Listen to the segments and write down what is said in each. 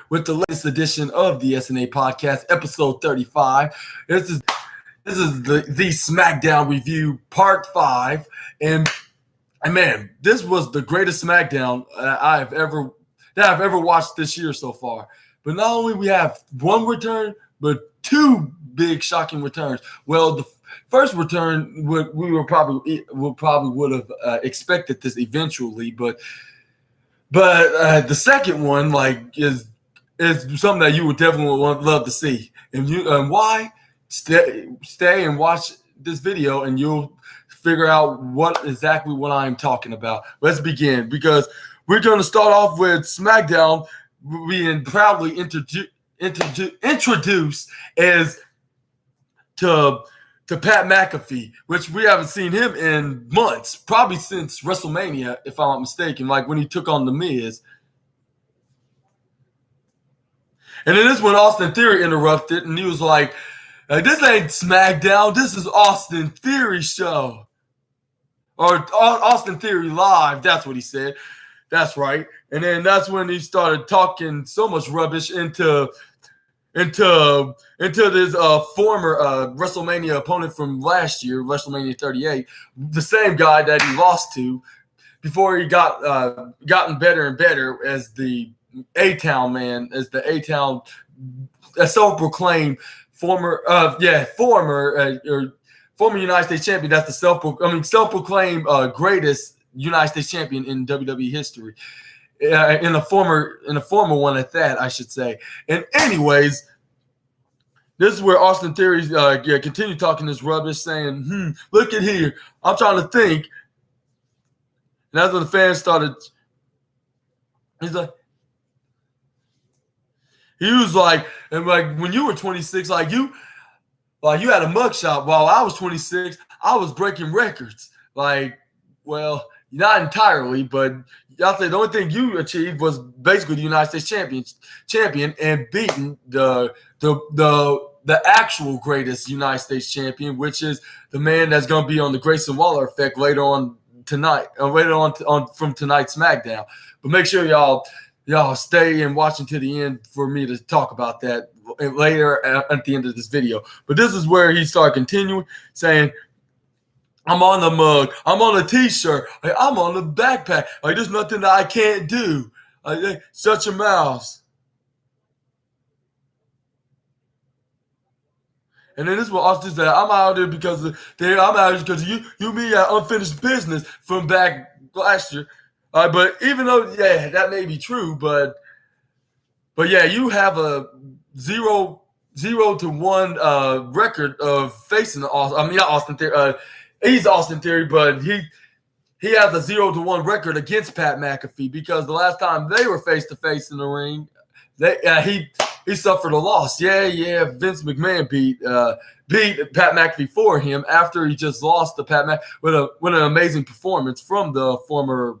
with the latest edition of the SNA podcast, episode 35. This is the SmackDown review, part 5, and man, this was the greatest SmackDown I've ever watched this year so far. But not only we have one return, but two big shocking returns. Well, the first return we probably would have expected this eventually, but the second one is something that you would definitely love to see. And why? Stay and watch this video, and you'll figure out what I'm talking about. Let's begin, because we're going to start off with SmackDown being proudly introduced as to Pat McAfee, which we haven't seen him in months, probably since WrestleMania, if I'm not mistaken, like when he took on The Miz. And then this when Austin Theory interrupted, and he was like, this ain't SmackDown, this is Austin Theory's show. Or Austin Theory Live, that's what he said. That's right. And then that's when he started talking so much rubbish into this former WrestleMania opponent from last year, WrestleMania 38, the same guy that he lost to before he gotten better and better as the A-Town man, as the A-Town self-proclaimed former United States champion. That's the self-proclaimed greatest United States champion in WWE history. In the former one at that, I should say. And anyways, this is where Austin Theory continued talking this rubbish, saying, look at here, I'm trying to think. And that's when the fans started. He was like, and like when you were 26, like you had a mugshot. While I was 26, I was breaking records. Like, well, not entirely, but I'll say the only thing you achieved was basically the United States champion and beating the actual greatest United States champion, which is the man that's going to be on the Grayson Waller effect later on tonight, from tonight's SmackDown. But make sure y'all stay and watch until the end for me to talk about that later at the end of this video. But this is where he started continuing, saying, I'm on the mug, I'm on the t-shirt, I'm on the backpack. There's nothing that I can't do. Shut your mouths. And then this is what Austin said, I'm out there because of you me had unfinished business from back last year. But even though, that may be true, but yeah, you have a 0-1 record of facing Austin Theory. He's Austin Theory, but he has a 0-1 record against Pat McAfee, because the last time they were face to face in the ring, he suffered a loss. Yeah. Vince McMahon beat Pat McAfee for him after he just lost to Pat McAfee with an amazing performance from the former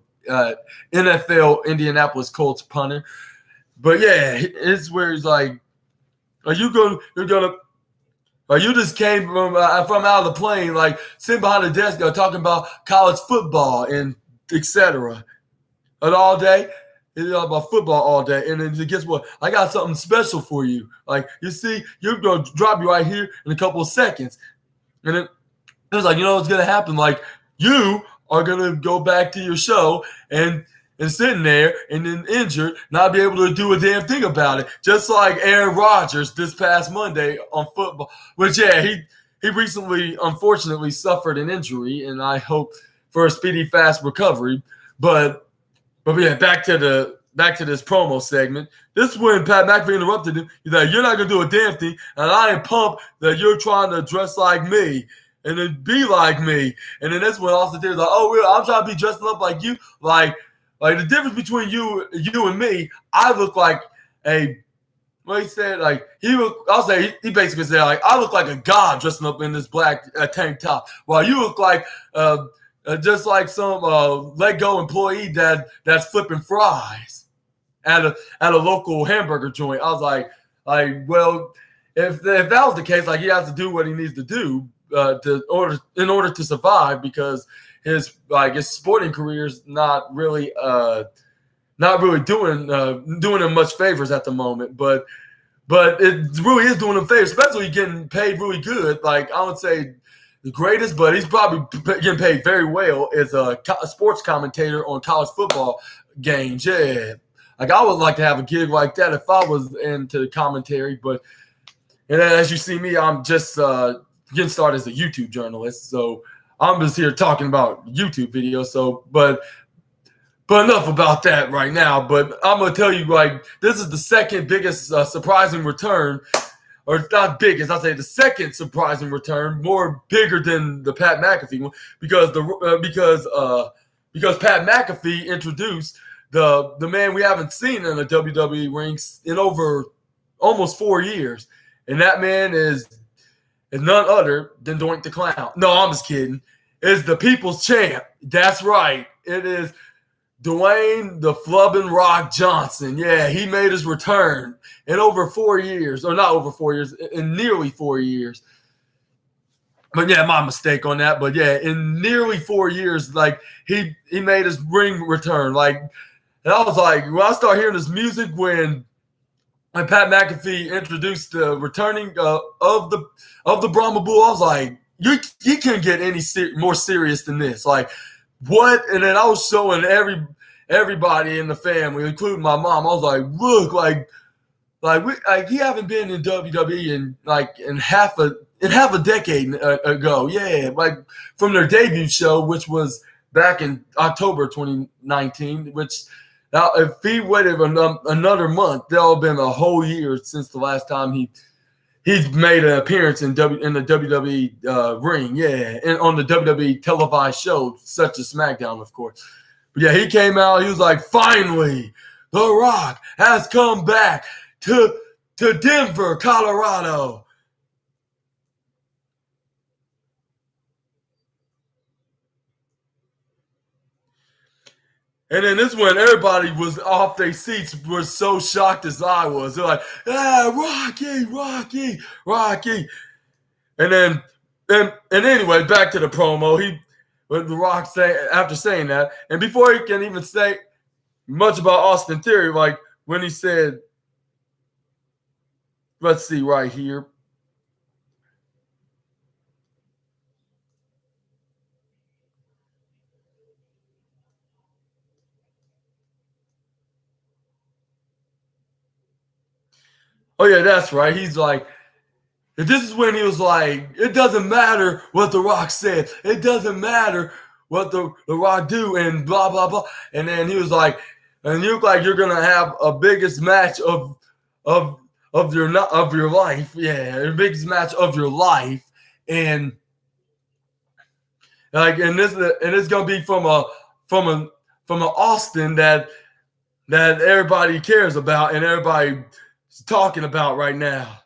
NFL Indianapolis Colts punter. But yeah, it's where he's like, you just came from out of the plane, like sitting behind the desk talking about college football and etc. And all day, it's all about football all day. And then guess what? I got something special for you. Like, you see, you're going to drop you right here in a couple of seconds. And it was like, what's going to happen? Like, you are going to go back to your show and sitting there and then injured, not be able to do a damn thing about it. Just like Aaron Rodgers this past Monday on football, which, he recently, unfortunately, suffered an injury, and I hope for a speedy, fast recovery. But yeah, back to this promo segment. This is when Pat McAfee interrupted him. He's like, you're not going to do a damn thing, and I am pumped that you're trying to dress like me and then be like me. And then that's when Austin Theory's like, oh, really? I'm trying to be dressing up like you? Like the difference between you and me, I look like he said, he basically said, I look like a god dressing up in this black tank top, while you look like just like some Lego employee that's flipping fries at a local hamburger joint. I was like, well, if that was the case, he has to do what he needs to do in order to survive, because his sporting career is not really not really doing him much favors at the moment, but it really is doing him favors, especially getting paid really good. Like, I would say the greatest, but he's probably getting paid very well as a sports commentator on college football games. Yeah. Like, I would like to have a gig like that if I was into commentary. But, and then as you see me, I'm just getting started as a YouTube journalist. So I'm just here talking about YouTube videos. So, but enough about that right now. But I'm going to tell you, like, this is the second biggest surprising return, or not biggest, I'll say the second surprising return, more bigger than the Pat McAfee one, because Pat McAfee introduced the man we haven't seen in the WWE rings in over almost 4 years. And that man is none other than Doink the Clown. No, I'm just kidding. It's the People's Champ. That's right. It is Dwayne the Flubbin' Rock Johnson. Yeah, he made his return in over 4 years. Or not over 4 years, in nearly 4 years. But yeah, my mistake on that. But yeah, in nearly 4 years, like, he made his ring return. Like, and I was like, when I started hearing this music when Pat McAfee introduced the returning of the Brahma Bull, I was like, you can't get any more serious than this. Like, what? And then I was showing everybody in the family, including my mom. I was like, look, he haven't been in WWE in half a decade ago. Yeah, like from their debut show, which was back in October 2019. Which now, if he waited another month, that'll have been a whole year since the last time he's made an appearance in the WWE ring. Yeah, and on the WWE televised show, such as SmackDown, of course. But yeah, he came out. He was like, finally, The Rock has come back to Denver, Colorado. And then this one, everybody was off their seats, was so shocked as I was. They're like, Rocky. And then, and anyway, back to the promo. The Rock after saying that, and before he can even say much about Austin Theory, like when he said, let's see right here. Oh, yeah, that's right. He's like, this is when he was like, it doesn't matter what The Rock said. It doesn't matter what the Rock do and blah, blah, blah. And then he was like, and you look like you're going to have a biggest match of your life. Yeah, the biggest match of your life. And like, and it's going to be from an Austin that everybody cares about and everybody talking about right now.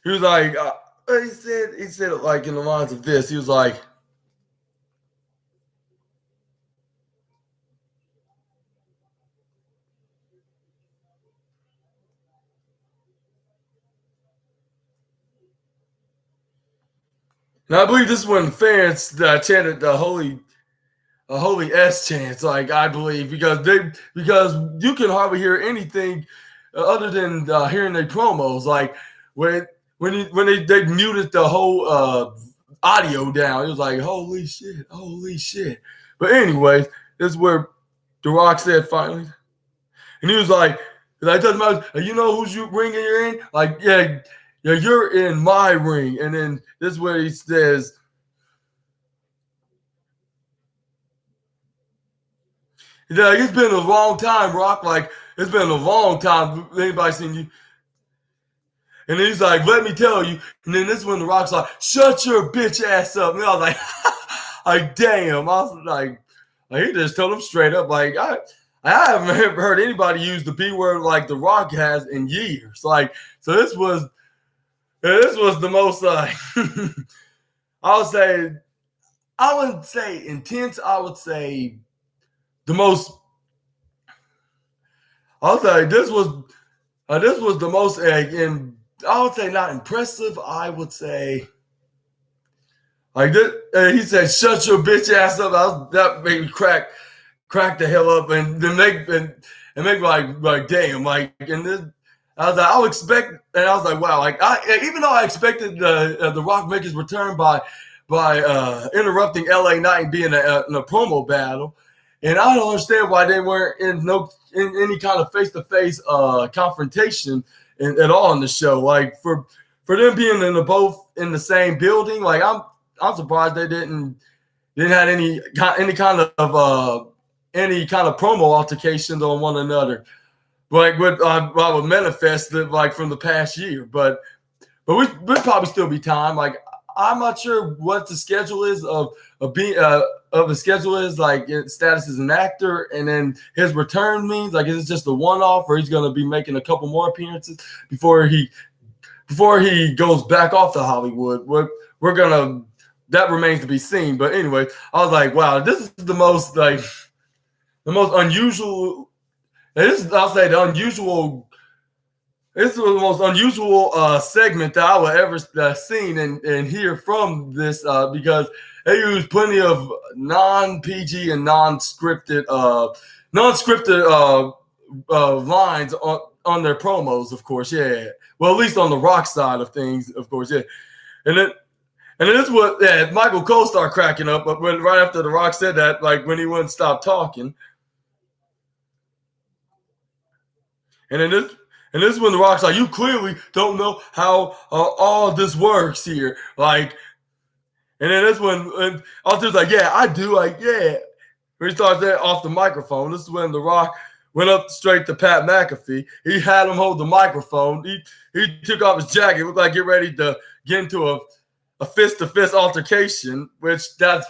He was like, he said it like in the lines of this. He was like, and I believe this is when fans chanted the holy S chants, like, I believe, because you can hardly hear anything other than hearing their promos. Like when they muted the whole audio down, it was like, holy shit. But anyways, this is where The Rock said finally, and he was like, it doesn't matter. You know whose ring you're in? Like, yeah, you're in my ring. And then this is where he says, yeah, it's been a long time, Rock. Like, it's been a long time. Anybody seen you? And then he's like, let me tell you. And then this is when The Rock's like, shut your bitch ass up. And I was like, like, damn. I was like he just told him straight up, like, I haven't heard anybody use the B word like The Rock has in years. Like, so this was the most, I wouldn't say intense. I would say the most. I'll say this was the most, and I would say not impressive. I would say Like this, he said, "Shut your bitch ass up." That made me crack the hell up, and then make like damn, like, and this. I was like, I'll expect, and I was like, wow, like even though I expected the Rock make his return by interrupting LA Knight and being in a promo battle, and I don't understand why they weren't in any kind of face-to-face confrontation at all in the show. Like for them being both in the same building, like I'm surprised they didn't have any kind of promo altercations on one another, like what would manifest like from the past year. But we'd probably still be time. Like I'm not sure what the schedule is of the schedule is, like status as an actor, and then his return means, like, is it just a one-off, or he's going to be making a couple more appearances before he goes back off to Hollywood. That remains to be seen. But anyway, I was like, wow, this is the most unusual. This is the most unusual segment that I would ever seen and hear from this, because they use plenty of non-PG and non-scripted lines on their promos, of course. Yeah. Well, at least on the Rock side of things, of course. Yeah. And then this is what Michael Cole started cracking up, but right after the Rock said that, like when he wouldn't stop talking. And this is when the Rock's like, you clearly don't know how all this works here. Like, and then this when Austin's like, yeah, I do. Like, yeah. When he starts that off the microphone, this is when the Rock went up straight to Pat McAfee. He had him hold the microphone. He took off his jacket. It looked like get ready to get into a fist-to-fist altercation, which that's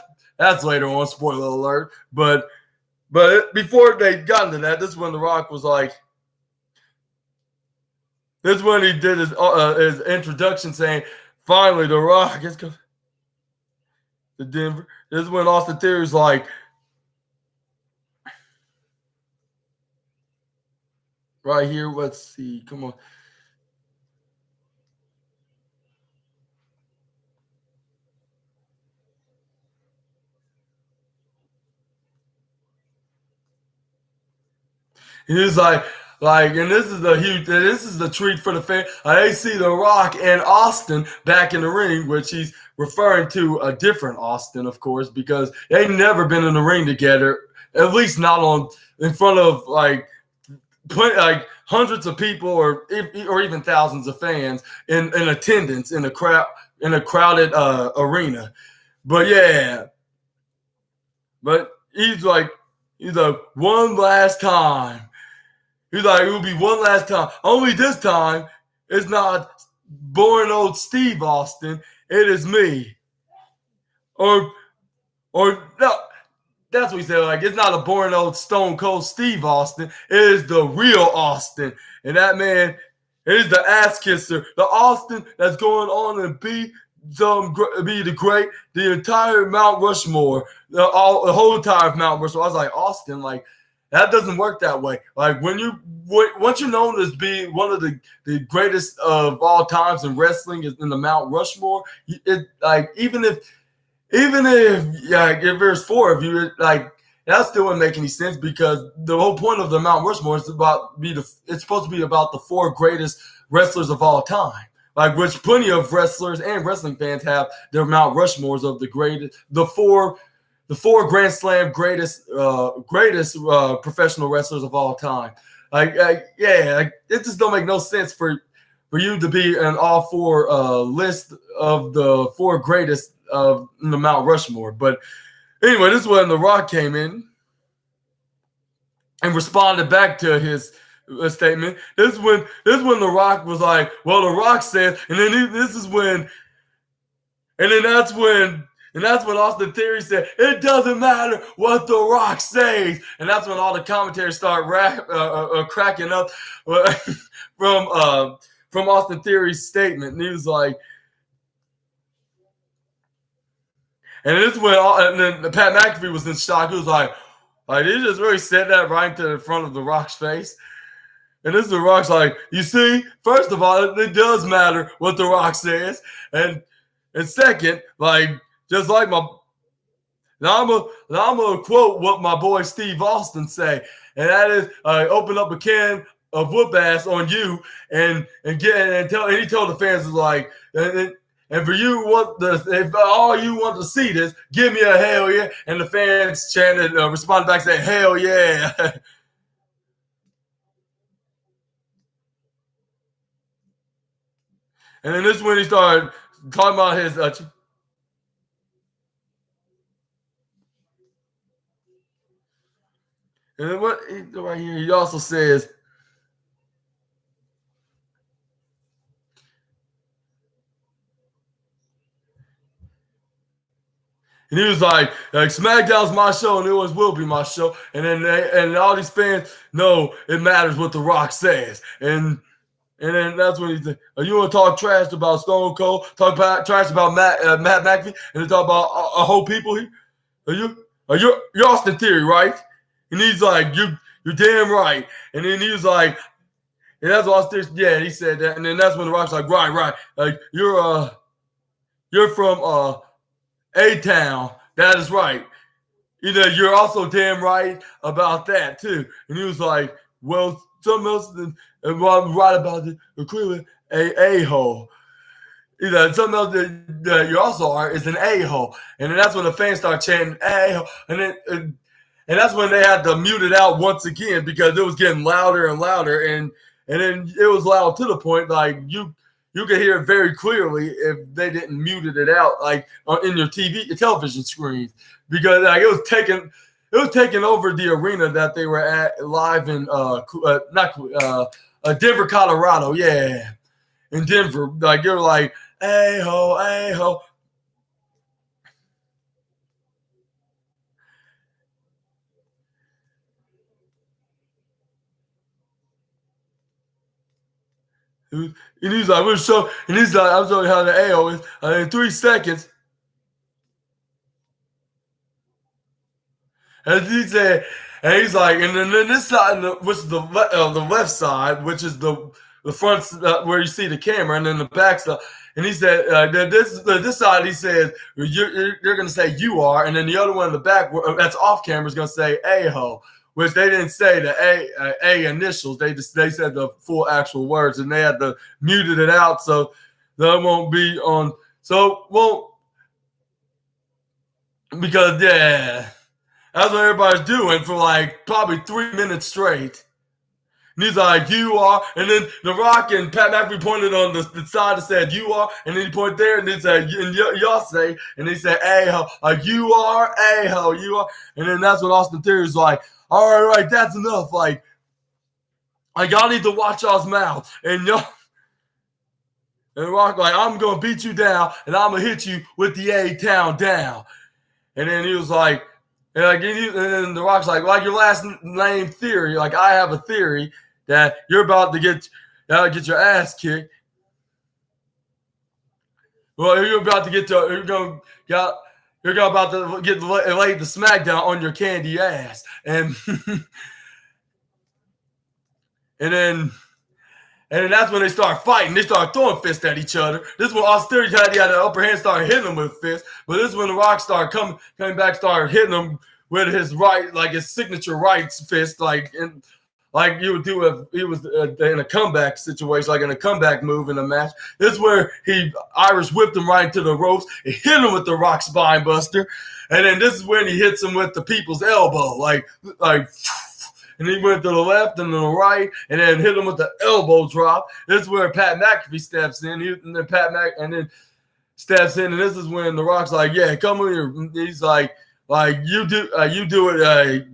later on, spoiler alert. But before they got into that, this is when the Rock was like, this is when he did his introduction saying, finally, The Rock is coming to Denver. This is when Austin Theory's like, right here, let's see. Come on. He's like, and this is the treat for the fan. They see The Rock and Austin back in the ring, which he's referring to a different Austin, of course, because they've never been in the ring together, at least not in front of like hundreds of people or even thousands of fans in attendance in a crowded arena. But yeah, but he's like one last time. He's like, it will be one last time. Only this time, it's not boring old Steve Austin. It is me. Or no, that's what he said. Like, it's not a boring old Stone Cold Steve Austin. It is the real Austin. And that man, it is the ass kisser. The Austin that's going on and be the great, the entire Mount Rushmore, the whole entire Mount Rushmore. I was like, Austin, like, that doesn't work that way. Like once you're known as being one of the greatest of all times in wrestling is in the Mount Rushmore, it like even if there's four of you, that still wouldn't make any sense, because the whole point of the Mount Rushmore is it's supposed to be about the four greatest wrestlers of all time. Like, which plenty of wrestlers and wrestling fans have their Mount Rushmores of the four Grand Slam greatest professional wrestlers of all time. It just don't make no sense for you to be in all four list of the four greatest of the Mount Rushmore. But anyway, this is when The Rock came in and responded back to his statement. This is when The Rock was like, well, The Rock says, and then that's when Austin Theory said, it doesn't matter what The Rock says. And that's when all the commentators start cracking up from Austin Theory's statement. And he was like, and this is when Pat McAfee was in shock. He was like, he just really said that right into the front of The Rock's face. And this is The Rock's like, you see, first of all, it does matter what The Rock says. And second, like, just like my. Now I'm gonna quote what my boy Steve Austin say, and that is, "Open up a can of whoop ass on you, and he told the fans is like, and for you if all you want to see this, give me a hell yeah," and the fans chanted, responded back saying, "Hell yeah." And then this is when he started talking about his. And then what right here, he also says, and he was like, SmackDown's my show, and it always will be my show. And then all these fans know it matters what The Rock says. And then that's when he said, "You want to talk trash about Stone Cold? Talk trash about Matt McAfee, and then talk about a whole people here? You're Austin Theory, right?" And he's like, "You're damn right." And then he was like, and that's Austin Theory. Yeah, he said that. And then that's when The Rock's like, right. Like you're from A-Town. That is right. You're also damn right about that too. And he was like, "Well, something else than I'm right about the equivalent a-hole. Something else that you also are is an a-hole." And then that's when the fans start chanting a-hole. And that's when they had to mute it out once again because it was getting louder and louder. And then it was loud to the point like you could hear it very clearly if they didn't mute it out, like in your television screens, because like it was taking over the arena that they were at live in Denver, Colorado. Yeah, in Denver, like you're like, "Hey ho, hey ho." And he's like, "We'll show," and he's like, "I'm showing you how the AO is in 3 seconds." As he said, and he's like, and then this side, which is the left side, which is the front where you see the camera, and then the back side. And he said, this side, he said, you're going to say "you are," and then the other one in the back, that's off camera, is going to say "a-ho," which they didn't say the A initials. They said the full actual words, and they had to muted it out so that won't be on. So won't, because yeah. That's what everybody's doing for like probably 3 minutes straight. And he's like, "You are," and then The Rock and Pat McAfee pointed on the side that said "you are," and then he pointed there and he said, and y'all say, and he said, "A-ho," like "you are, A-ho, you are," and then that's when Austin Theory was like, "All right, that's enough. Like y'all need to watch y'all's mouth," and y'all. And Rock like, "I'm gonna beat you down, and I'm gonna hit you with the A-Town down," and then he was like. And then The Rock's like your last name Theory, like I have a theory that you're about to get your ass kicked. Well, you're about to you're about to get laid the SmackDown on your candy ass, and and then that's when they start fighting. They start throwing fists at each other. This is when Austin Theory had the upper hand, started hitting them with fists. But this is when The Rock started coming back, started hitting them with his right, like his signature right fist, like you would do if he was in a comeback situation, like in a comeback move in a match. This is where he Irish whipped him right into the ropes and hit him with the Rock spine buster. And then this is when he hits him with the people's elbow, like. And he went to the left and to the right, and then hit him with the elbow drop. This is where Pat McAfee steps in. And then steps in, and this is when The Rock's like, "Yeah, come here." He's like you do it.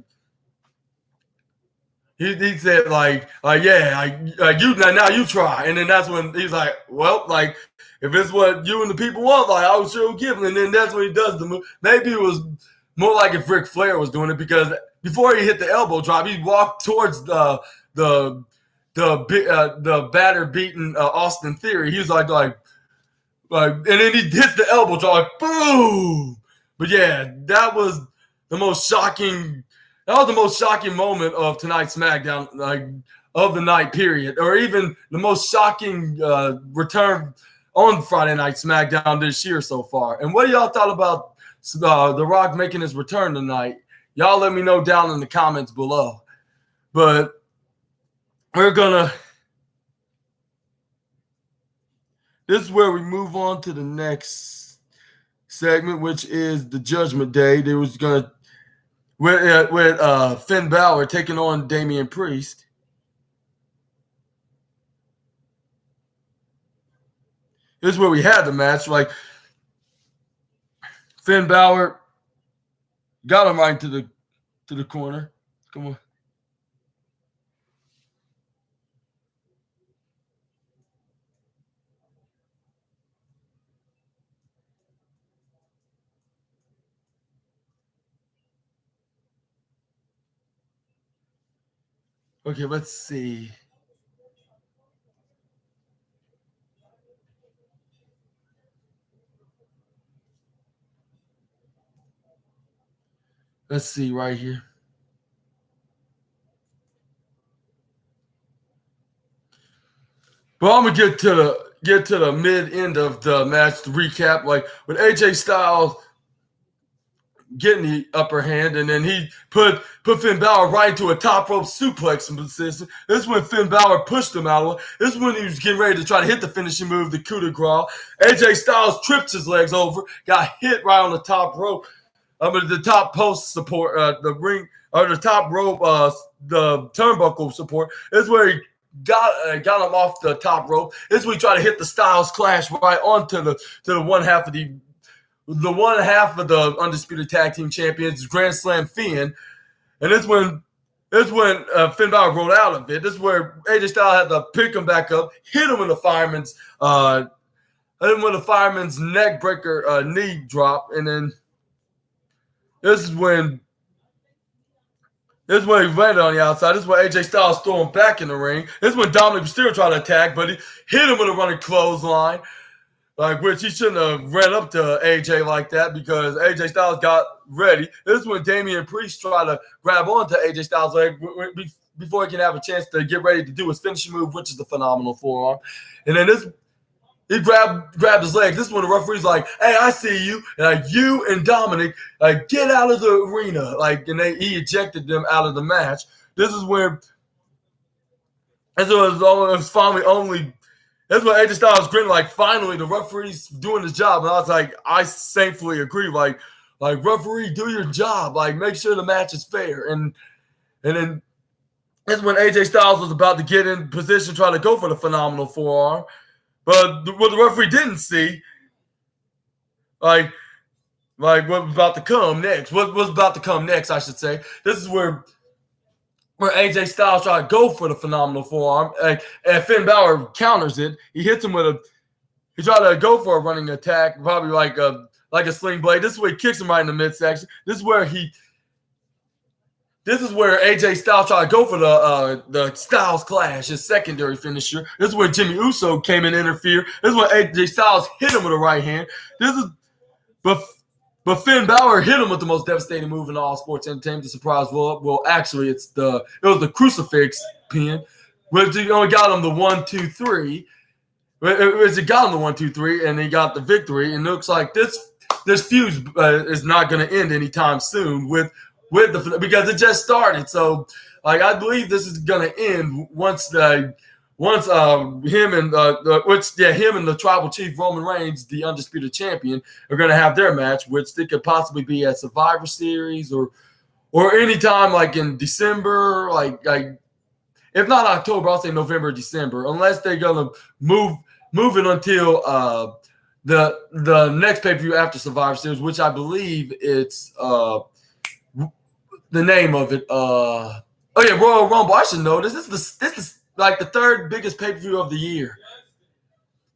He said yeah, you now you try. And then that's when he's like, "Well, like if it's what you and the people want, like I was sure give him." And then that's when he does the move. Maybe it was more like if Ric Flair was doing it, because before he hit the elbow drop, he walked towards the batter beaten Austin Theory. He was like, and then he hits the elbow drop, like boom. But yeah, that was the most shocking. That was the most shocking moment of tonight's SmackDown, like of the night period, or even the most shocking return on Friday Night SmackDown this year so far. And what y'all thought about The Rock making his return tonight? Y'all let me know down in the comments below. But we're gonna. This is where we move on to the next segment, which is the Judgment Day. There was gonna with Finn Balor taking on Damian Priest. This is where we had the match. Like Finn Balor got him right to the corner. Come on. Okay, let's see. Let's see right here. But I'm gonna get to the mid end of the match to recap. Like with AJ Styles getting the upper hand, and then he put Finn Balor right into a top rope suplex position. This is when Finn Balor pushed him out. This is when he was getting ready to try to hit the finishing move, the coup de grace. AJ Styles tripped his legs over, got hit right on the top rope. The top post support, the ring, or the top rope, the turnbuckle support. This is where he got him off the top rope. This is when he tried to hit the Styles Clash right onto the one half of the Undisputed Tag Team Champions, Grand Slam Fiend. And this is when Finn Balor rolled out of it. This is where AJ Styles had to pick him back up, hit him with the fireman's neck breaker knee drop, and then this is when he landed on the outside. This is when AJ Styles threw him back in the ring. This is when Dominic Mysterio tried to attack, but he hit him with a running clothesline. Which he shouldn't have ran up to AJ like that because AJ Styles got ready. This is when Damian Priest tried to grab onto AJ Styles' leg before he can have a chance to get ready to do his finishing move, which is the phenomenal forearm. And then he grabbed his leg. This is when the referee's like, "Hey, I see you, and you and Dominic, get out of the arena." He ejected them out of the match. This is when it was finally only. That's when AJ Styles grinned, like, finally, the referee's doing his job. And I was like, I thankfully agree. Like, referee, do your job. Like, make sure the match is fair. And then that's when AJ Styles was about to get in position, trying to go for the phenomenal forearm. But what the referee didn't see, what was about to come next. What was about to come next, I should say. This is where AJ Styles tried to go for the phenomenal forearm, and Finn Balor counters it. He hits him he tried to go for a running attack, probably like a sling blade. This is where he kicks him right in the midsection. This is where AJ Styles tried to go for the Styles Clash, his secondary finisher. This is where Jimmy Uso came and interfered. This is when AJ Styles hit him with a right hand. But Finn Balor hit him with the most devastating move in all sports entertainment. The surprise roll. Actually, it was the crucifix pin, which he only got him the 1, 2, 3. It got him the 1, 2, 3, and he got the victory. And it looks like this feud is not going to end anytime soon because it just started. So, I believe this is going to end once him and the Tribal Chief Roman Reigns, the Undisputed Champion, are going to have their match, which they could possibly be at Survivor Series or anytime like in December, like if not October, I'll say November, December, unless they're going to move it until the next pay-per-view after Survivor Series, which I believe it's the name of it. Royal Rumble. I should know this. This is like the third biggest pay-per-view of the year,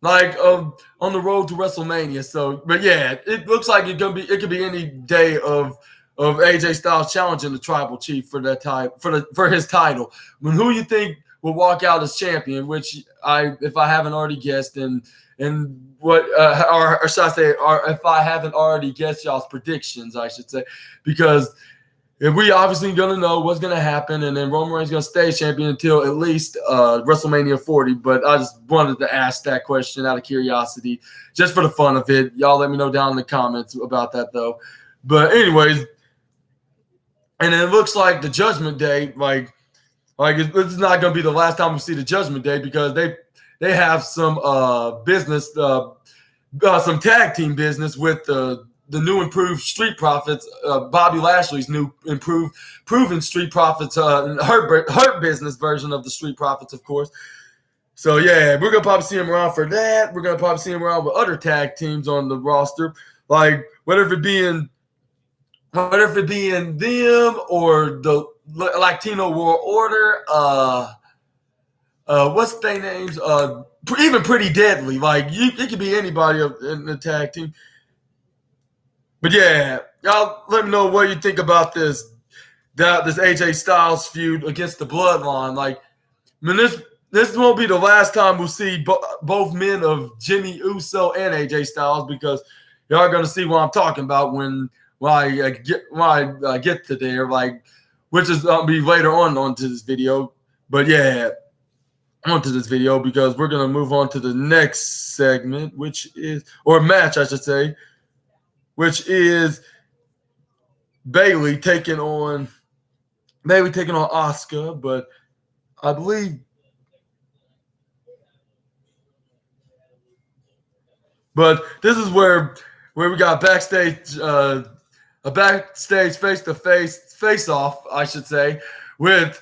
on the road to WrestleMania. So, but yeah, it looks like it could be any day of AJ Styles challenging the Tribal Chief for that for his title. Who you think will walk out as champion? Which if I haven't already guessed, or should I say, or if I haven't already guessed y'all's predictions, I should say, because if we obviously going to know what's going to happen, and then Roman Reigns going to stay champion until at least WrestleMania 40. But I just wanted to ask that question out of curiosity, just for the fun of it. Y'all let me know down in the comments about that, though. But anyways, and it looks like the Judgment Day, like this is not going to be the last time we see the Judgment Day, because they have some business, some tag team business with the new improved Street Profits, Bobby Lashley's new improved proven Street Profits, Hurt Business version of the Street Profits, of course. So yeah, we're gonna probably see him around for that. We're gonna probably see him around with other tag teams on the roster, like whether it being them or the Latino World Order. What's their names? Even Pretty Deadly. Like it could be anybody in the tag team. But yeah, y'all let me know what you think about this AJ Styles feud against the Bloodline. Like, I mean, this won't be the last time we'll see both men of Jimmy Uso and AJ Styles, because y'all are gonna see what I'm talking about when I get to there, like, which is gonna be later onto this video. But yeah, onto this video, because we're gonna move on to the next segment, match, I should say, which is Bayley taking on Asuka. But I believe, but this is where we got backstage, a backstage face-off, I should say, with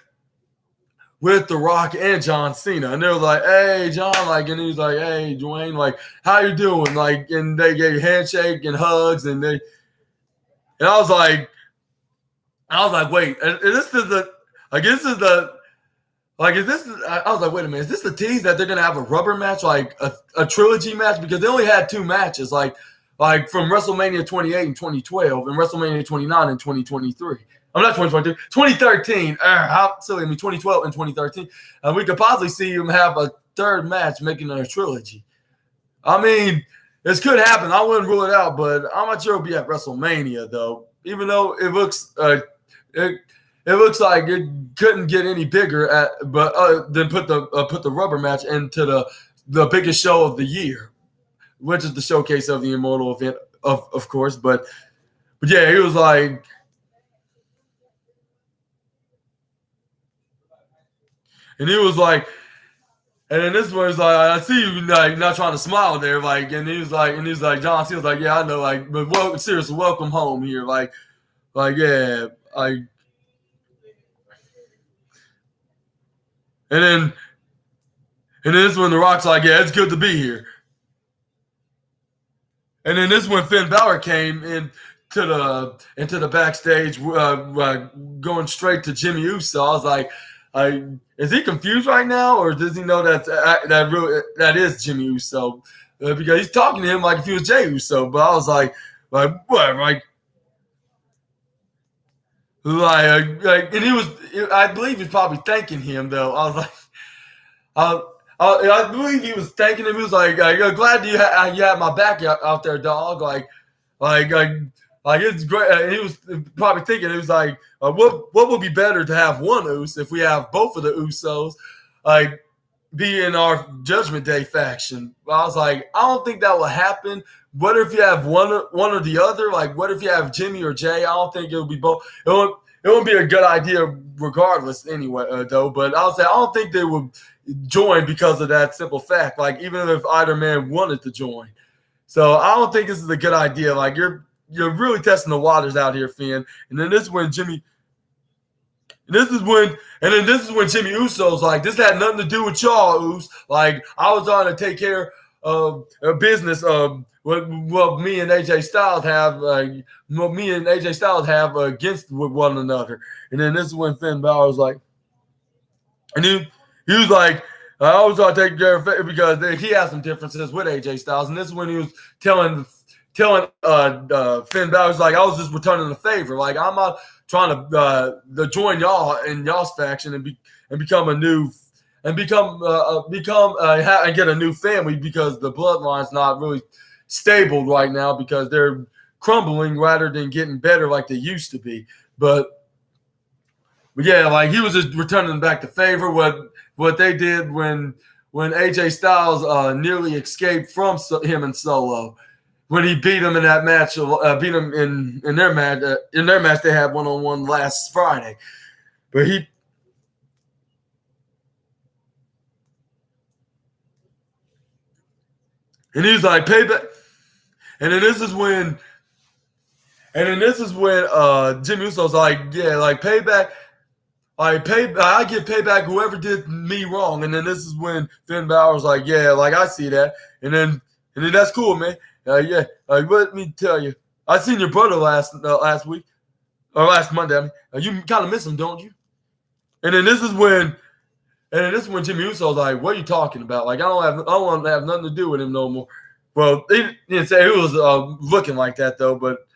The Rock and John Cena. And they were like, "Hey, John," like, and he was like, "Hey, Dwayne, like, how you doing?" Like, and they gave handshake and hugs, and I was like, wait, I was like, wait a minute, is this the tease that they're gonna have a rubber match, like a trilogy match? Because they only had 2 matches, like from WrestleMania 28 in 2012 and WrestleMania 29 in 2023. I'm not 2022, 2013. How silly! I mean, 2012 and 2013. And we could possibly see him have a 3rd match, making it a trilogy. I mean, this could happen. I wouldn't rule it out, but I'm not sure it'll be at WrestleMania, though. Even though it looks like it couldn't get any bigger than put the rubber match into the biggest show of the year, which is the Showcase of the Immortal event, of course. But yeah, he was like. And he was like, and then this one was like, "I see you like not trying to smile there," like, and he was like, John Cena's like, "Yeah, I know, like, but seriously, welcome home here," like, yeah, like, and then this one, The Rock's like, "Yeah, it's good to be here," and then this one, Finn Balor came into the backstage, going straight to Jimmy Uso. I was like, is he confused right now, or does he know that is Jimmy Uso? Because he's talking to him like if he was Jey Uso. But I was like what, like, and he was. I believe he's probably thanking him, though. I was like, I believe he was thanking him. He was like, "Glad you had my back out there, dog." Like it's great. He was probably thinking, it was like, what would be better to have one Uso if we have both of the Usos, like, be in our Judgment Day faction. I was like, I don't think that will happen. What if you have one or the other? Like, what if you have Jimmy or Jay? I don't think it would be both. It won't be a good idea regardless anyway, though. But I don't think they would join because of that simple fact. Like, even if either man wanted to join. So I don't think this is a good idea. Like, you're really testing the waters out here, Finn. And then this is when Jimmy Uso's like, "This had nothing to do with y'all, Us. Like, I was trying to take care of a business of what me and AJ Styles have, against one another." And then this is when Finn Balor was like, and he was like, "I was trying to take care of it," because he has some differences with AJ Styles. And this is when he was telling Finn Balor, was like, "I was just returning the favor. Like, I'm not trying to join y'all in y'all's faction and become a new and get a new family, because the bloodline's not really stable right now, because they're crumbling rather than getting better like they used to be." But But yeah, like he was just returning back the favor. What they did when AJ Styles nearly escaped from him and Solo, when he beat him in that match, beat him in their match. In their match, they had 1-on-1 last Friday. But he's like, payback. And then this is when Jimmy Uso's like, yeah, like payback. I give payback whoever did me wrong. And then this is when Finn Balor's like, yeah, like I see that. And then that's cool, man. Yeah, like let me tell you, I seen your brother last week or last Monday. I mean, you kind of miss him, don't you? And then this is when Jimmy Uso's like, what are you talking about? Like I don't want to have nothing to do with him no more. Well, he didn't say he was looking like that though, but.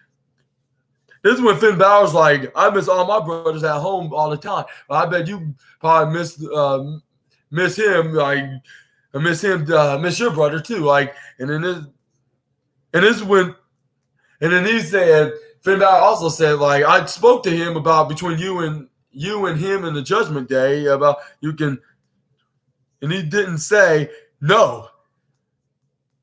This is when Finn Balor's like, I miss all my brothers at home all the time. I bet you probably miss him, like miss your brother too. Like, and then he said, Finn Balor also said, like, I spoke to him about between you and him in the Judgment Day about you can, and he didn't say no.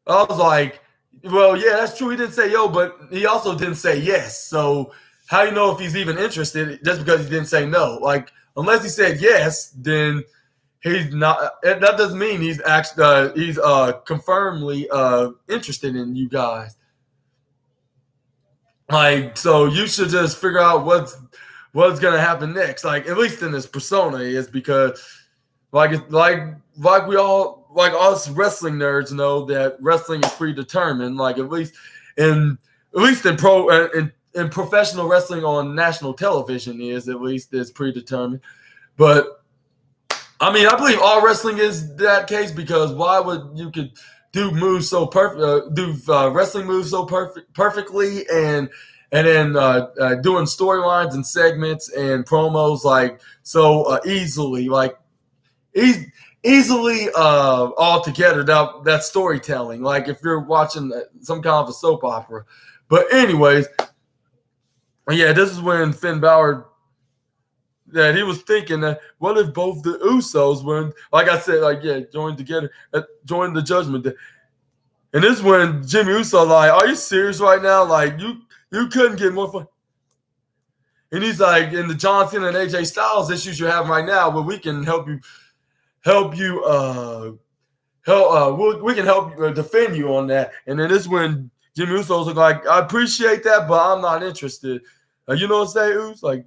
I was like, well, yeah, that's true. He didn't say yo, but he also didn't say yes. So how do you know if he's even interested just because he didn't say no? Like, unless he said yes, then he's not. That doesn't mean he's actually he's confirmedly interested in you guys. Like, so you should just figure out what's gonna happen next. Like, at least in this persona is because like we all. Like us wrestling nerds know that wrestling is predetermined. Like at least in professional wrestling on national television is predetermined. But I mean, I believe all wrestling is that case because why would you could do moves so perfect, wrestling moves so perfectly, and then doing storylines and segments and promos like so easily, like easily all together that storytelling, like if you're watching some kind of a soap opera. But anyways, yeah, this is when Finn Balor that he was thinking that what if both the Usos were, like I said, like yeah, join together, join the Judgment Day. And this is when Jimmy Uso like, are you serious right now? Like you couldn't get more fun. And he's like, in the John Cena and AJ Styles issues you're having right now, well, we can help you. We can help defend you on that. And then this is when Jimmy Uso's like, I appreciate that, but I'm not interested. You know what I'm saying, Us? Like,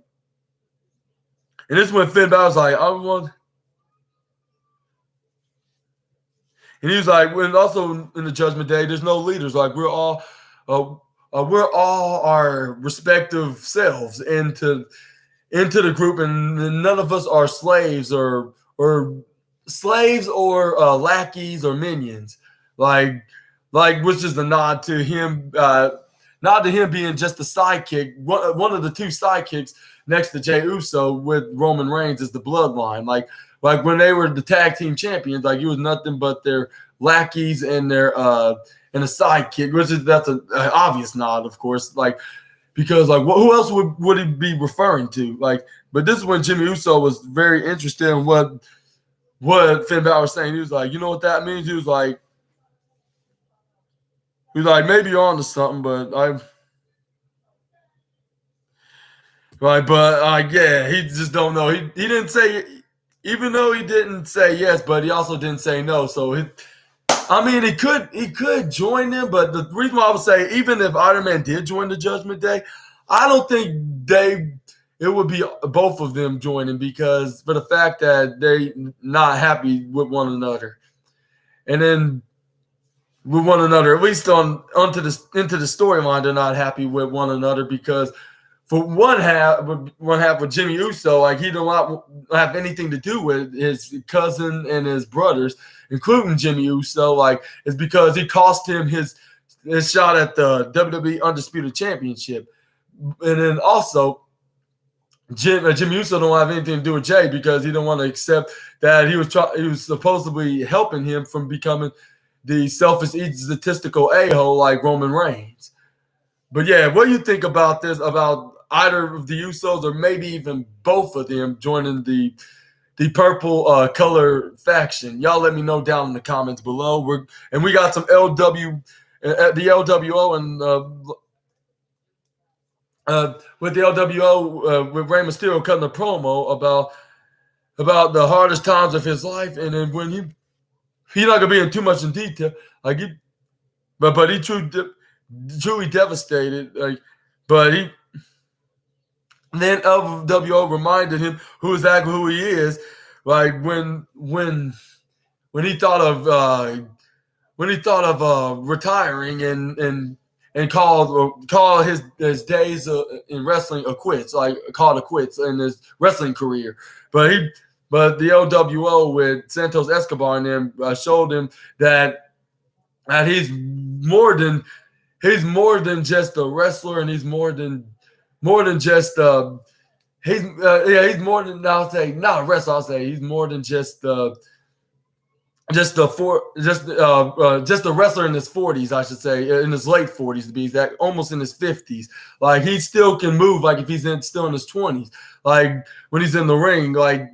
and this is when Finn Balor's like, I want. And he's like, when also in the Judgment Day, there's no leaders. Like we're all our respective selves into the group, and none of us are slaves or lackeys or minions, like which is a nod to him being just a sidekick, one of the two sidekicks next to Jey Uso with Roman Reigns is the Bloodline. Like when they were the tag team champions, like he was nothing but their lackeys and their and a sidekick, that's an obvious nod, of course, like because like who else would he be referring to? Like, but this is when Jimmy Uso was very interested in what Finn Balor was saying. He was like, you know what that means? He was like, maybe you're onto something, but yeah, he just don't know. He didn't say, even though he didn't say yes, but he also didn't say no. So he could join them, but the reason why I would say, even if Iron Man did join the Judgment Day, I don't think it would be both of them joining because for the fact that they're not happy with one another. And then with one another, at least into the storyline, they're not happy with one another because for one half with Jimmy Uso, like he don't have anything to do with his cousin and his brothers, including Jimmy Uso. Like it's because he cost him his shot at the WWE Undisputed Championship. And then also Jimmy Uso don't have anything to do with Jay because he don't want to accept that he was supposedly helping him from becoming the selfish, egotistical a-hole like Roman Reigns. But yeah, what do you think about this? About either of the Usos or maybe even both of them joining the purple color faction. Y'all let me know down in the comments below. We got some LW at the LWO and with the LWO with Rey Mysterio cutting a promo about the hardest times of his life, and then when he's not gonna be in too much in detail, like but he truly devastated, like, but he. Then LWO reminded him exactly who he is, like when he thought of retiring and call his days in wrestling a quits, like called a quits in his wrestling career. But the LWO with Santos Escobar and them showed him that he's more than just a wrestler, and he's more than just he's more than, I'll say, not a wrestler. I'll say he's more than just a wrestler in his 40s, I should say, in his late 40s to be exact, almost in his 50s. Like, he still can move, like if he's still in his 20s, like when he's in the ring, like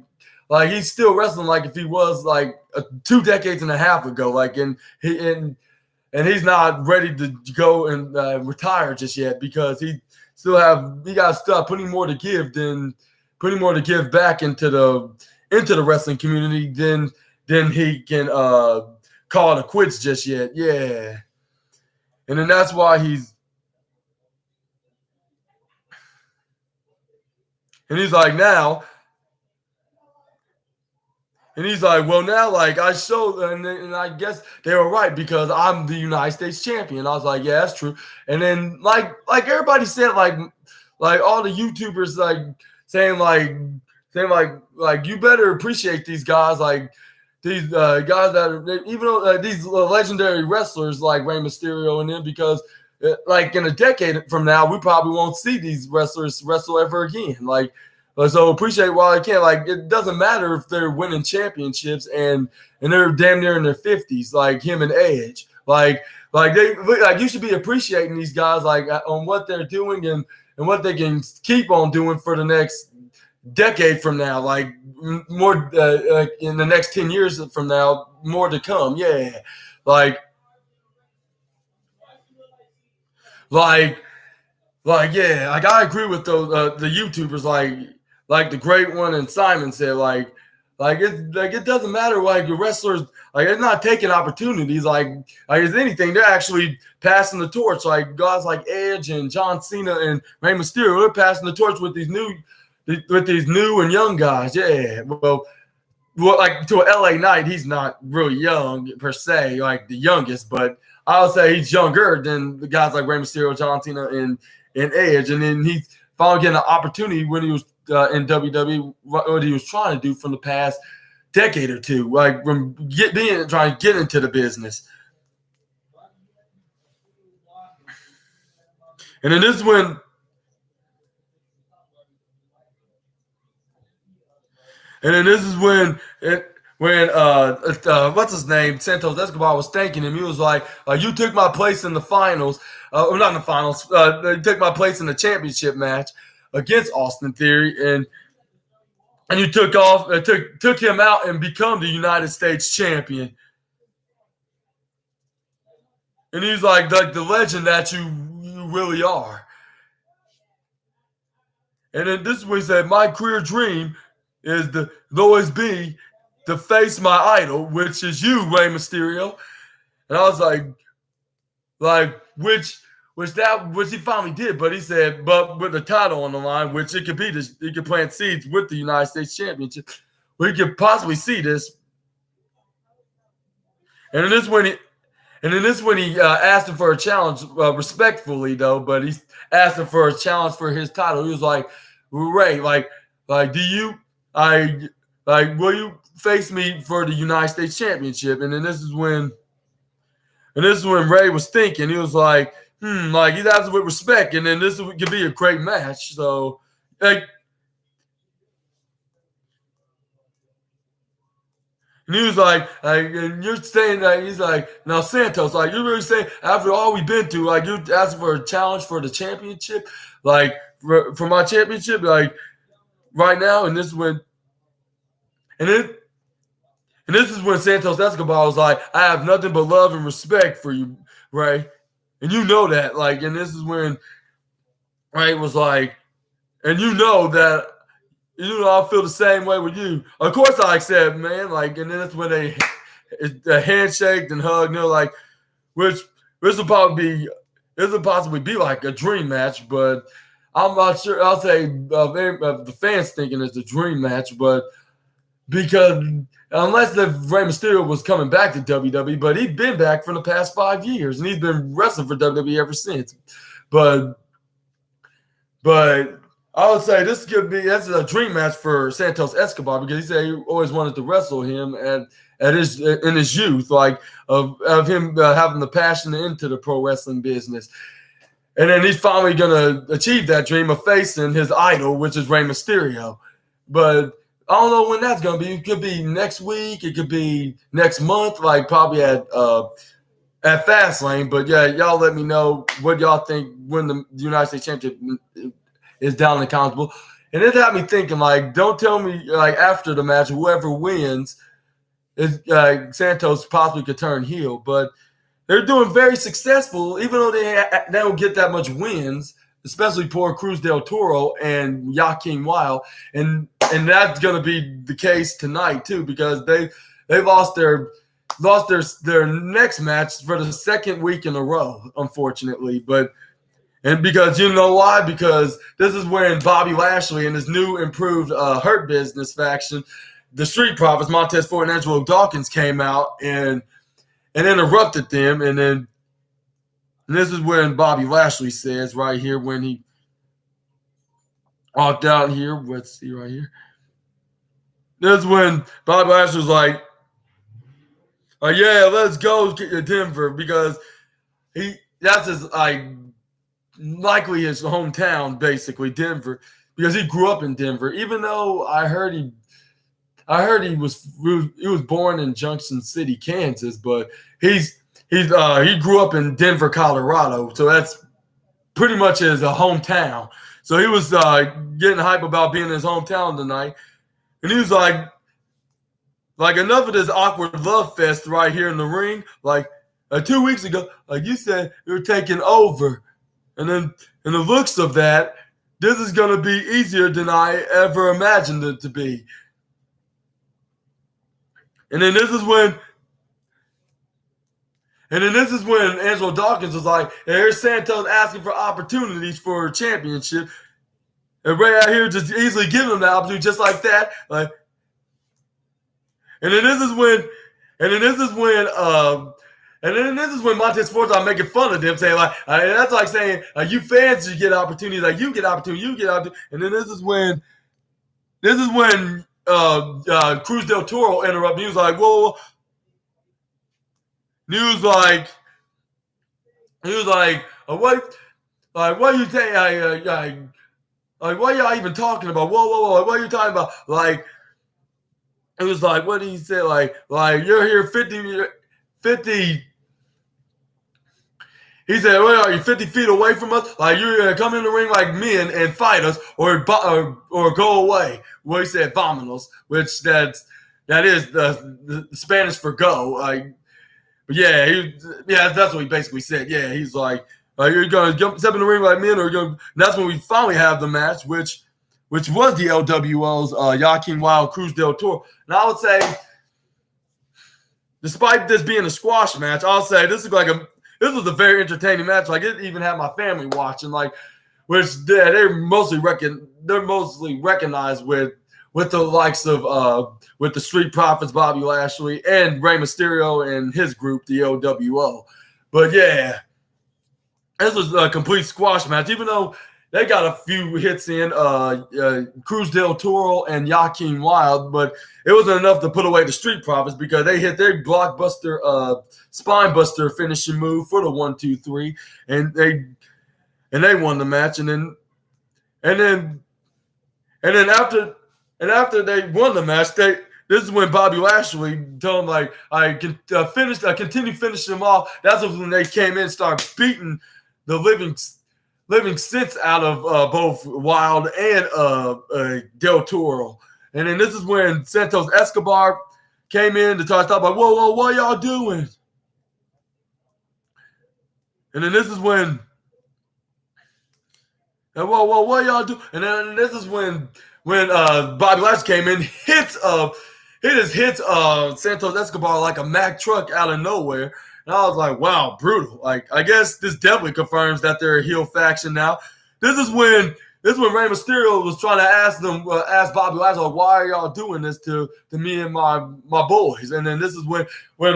he's still wrestling like if he was like 2 decades and a half ago, like and he's not ready to go and retire just yet, because he got to start putting more to give back into the wrestling community than he can call it quits just yet. Yeah. And then that's why he's like, now. And he's like, well, now, like, I showed, and I guess they were right, because I'm the United States champion. I was like, yeah, that's true. And then, like everybody said, like all the YouTubers, like, saying you better appreciate these guys, like these guys that are, even though these legendary wrestlers like Rey Mysterio and them, because like in a decade from now, we probably won't see these wrestlers wrestle ever again. Like, so appreciate while I can. Like, it doesn't matter if they're winning championships and they're damn near in their 50s, like him and Edge. Like you should be appreciating these guys, like, on what they're doing and what they can keep on doing for the next decade from now. Like, more in the next 10 years from now, more to come. Yeah, yeah, like I agree with those the YouTubers, like the great one and Simon said, like it doesn't matter, like the wrestlers, like they're not taking opportunities, like as anything, they're actually passing the torch. Like guys like Edge and John Cena and Rey Mysterio, they're passing the torch with these new and young guys. Yeah, well, like to an LA Knight, he's not really young per se, like the youngest, but I would say he's younger than the guys like Rey Mysterio, John Cena, and Edge. And then he's finally getting an opportunity when he was in WWE, what he was trying to do from the past decade or two, like from trying to get into the business. And then this is when what's his name, Santos Escobar, was thanking him. He was like, you took my place in the finals, or not in the finals, you took my place in the championship match against Austin Theory, and you took him out and become the United States champion. And he's like the legend that you really are. And then this is what he said, my career dream is to always be to face my idol, which is you, Rey Mysterio. And I was like, which he finally did, but he said, but with the title on the line, which it could plant seeds with the United States Championship. We could possibly see this. And then this when he asked him for a challenge, respectfully though, but he asked him for a challenge for his title. He was like, Ray, will you face me for the United States Championship? And then this is when Ray was thinking. He was like, like he asked with respect, and then this could be a great match. So, like, And he was like, and you're saying that he's like, now Santos, like, you're really saying after all we've been through, like, you're asking for a challenge for the championship, like, for my championship, like, right now, and this is when, and it, and this is when Santos Escobar was like, I have nothing but love and respect for you, Ray, and you know that, like, and this is when Ray was like, and you know that. I feel the same way with you. Of course, I accept, man. Like, and then that's when they handshake and hug. And they're like, which this will possibly be like a dream match, but I'm not sure. I'll say the fans thinking it's the dream match, but because unless the Rey Mysterio was coming back to WWE, but he's been back for the past 5 years, and he's been wrestling for WWE ever since. But I would say that's a dream match for Santos Escobar because he said he always wanted to wrestle him in his youth, like of him having the passion into the pro wrestling business. And then he's finally going to achieve that dream of facing his idol, which is Rey Mysterio. But I don't know when that's going to be. It could be next week. It could be next month, like probably at Fastlane. But yeah, y'all let me know what y'all think when the United States Championship is down and accountable. And it had me thinking, like, don't tell me, like, after the match, whoever wins is Santos possibly could turn heel. But they're doing very successful, even though they don't get that much wins, especially poor Cruz del Toro and Joaquin Wilde. And that's going to be the case tonight, too, because they lost their next match for the second week in a row, unfortunately. And because you know why? Because this is when Bobby Lashley and his new improved Hurt Business faction, the Street Profits, Montez Ford and Angelo Dawkins came out and interrupted them. And this is when Bobby Lashley says right here when he walked out here. Let's see right here. This is when Bobby Lashley was like, yeah, let's go to Denver because that's his likely his hometown, basically Denver, because he grew up in Denver. Even though I heard he was born in Junction City, Kansas, but he grew up in Denver, Colorado, so that's pretty much his hometown. So he was getting hype about being in his hometown tonight, and he was like enough of this awkward love fest right here in the ring. Like 2 weeks ago, like you said, you're taking over. And then, in the looks of that, this is going to be easier than I ever imagined it to be. And then this is when Angelo Dawkins was like, here's Santos asking for opportunities for a championship. And Ray out here just easily giving him the opportunity just like that. Like, and then this is when Montez Ford's making fun of them, saying that's like saying you fans should get opportunities, like you get opportunity. And then this is when Cruz del Toro interrupted. He was like, whoa. He was like, what? Like, what are you saying? Like, what are y'all even talking about? Whoa. What are you talking about? Like, it was like, what did he say? Like you're here 50. He said, well, are you 50 feet away from us? Like, you're going to come in the ring like me and fight us or go away. Well, he said, vámonos, which that is the Spanish for go. Like, but yeah, that's what he basically said. Yeah, he's like, you're going to step in the ring like me, or you're going. That's when we finally have the match, which was the LWO's Joaquin Wilde, Cruz del Toro. And I would say, despite this being a squash match, I'll say this was a very entertaining match. Like, it even had my family watching, like, which they're mostly recognized with the likes of with the Street Profits, Bobby Lashley, and Rey Mysterio and his group, the LWO. But yeah, this was a complete squash match, even though they got a few hits in, Cruz del Toro and Joaquin Wilde, but it wasn't enough to put away the Street Profits because they hit their blockbuster spine buster finishing move for the 1-2-3, and they won the match. And then after they won the match, this is when Bobby Lashley told him, like, I can continue finishing him off. That's when they came in and started beating the living sense out of both Wild and Del Toro. And then this is when Santos Escobar came in to try to stop, like, whoa, what y'all doing? And then this is when, whoa, what y'all do? And then this is when Bobby Lashley came in, hits Santos Escobar like a Mack truck out of nowhere. And I was like, wow, brutal. Like, I guess this definitely confirms that they're a heel faction now. This is when Rey Mysterio was trying to ask Bobby Lashley, like, why are y'all doing this to me and my boys? And then this is when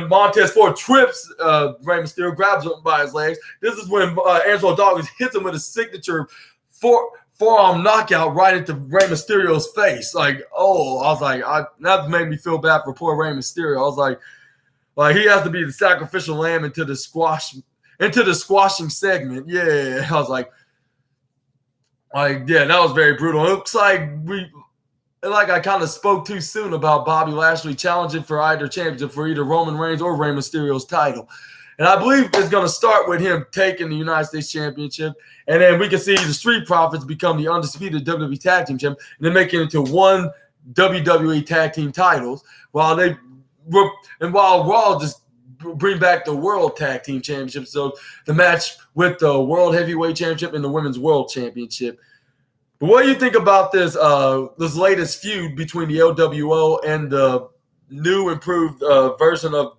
Montez Ford trips Rey Mysterio, grabs him by his legs. This is when Angelo Dawkins hits him with a signature forearm knockout right into Rey Mysterio's face. Like, oh, I was like, that made me feel bad for poor Rey Mysterio. I was like he has to be the sacrificial lamb into the squashing segment. Yeah, I was like, yeah, that was very brutal. It looks like I kind of spoke too soon about Bobby Lashley challenging for either championship, for either Roman Reigns or Rey Mysterio's title. And I believe it's going to start with him taking the United States Championship. And then we can see the Street Profits become the undisputed WWE Tag Team Champion and then make it into one WWE Tag Team titles while Raw just bring back the World Tag Team Championship. So the match with the World Heavyweight Championship and the Women's World Championship. But what do you think about this latest feud between the LWO and the new improved version of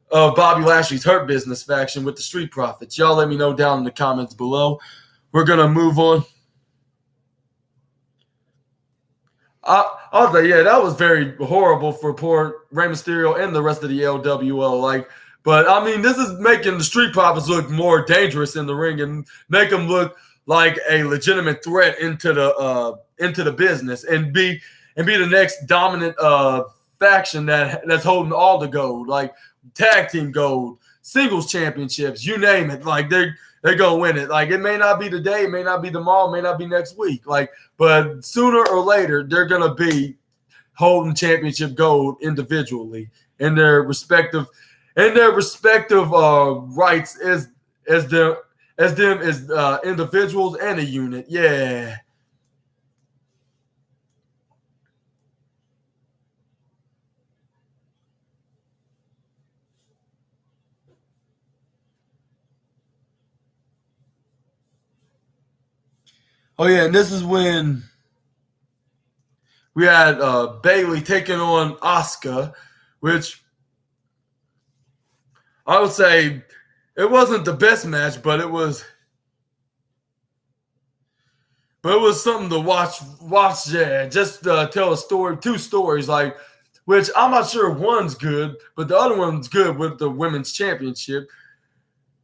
Bobby Lashley's Hurt Business faction with the Street Profits? Y'all let me know down in the comments below. We're going to move on. I was like, yeah, that was very horrible for poor Rey Mysterio and the rest of the LWO. But I mean, this is making the Street Profits look more dangerous in the ring and make them look like a legitimate threat into the business and be the next dominant faction that's holding all the gold, like tag team gold, singles championships, you name it. Like they're gonna win it. Like it may not be today, it may not be tomorrow, it may not be next week. But sooner or later, they're gonna be holding championship gold individually in their respective rights as individuals and a unit. Yeah. Oh yeah, and this is when we had Bayley taking on Asuka, which I would say it wasn't the best match, but it was something to watch. Yeah, just tell a story, two stories, which I'm not sure one's good, but the other one's good with the women's championship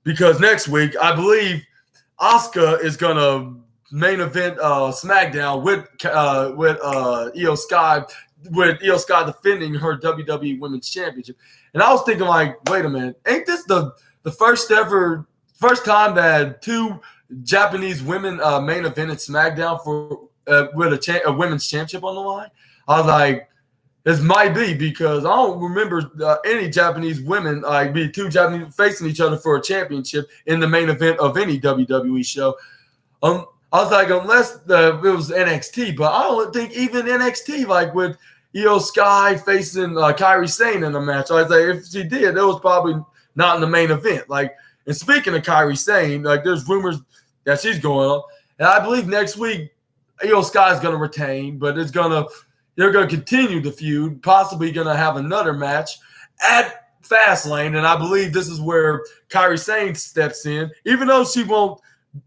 because next week I believe Asuka is gonna main event SmackDown with Io Sky, defending her WWE Women's Championship. And I was thinking, wait a minute, ain't this the first time that two Japanese women main evented SmackDown for with a women's championship on the line? I was like, this might be because I don't remember any Japanese women be two Japanese facing each other for a championship in the main event of any WWE show. I was like, unless it was NXT, but I don't think even NXT, with Io Sky facing Kairi Sane in the match. I was like, if she did, it was probably not in the main event. And speaking of Kairi Sane, there's rumors that she's going on, and I believe next week Io Sky is going to retain, but they're going to continue the feud, possibly going to have another match at Fastlane, and I believe this is where Kairi Sane steps in, even though she won't.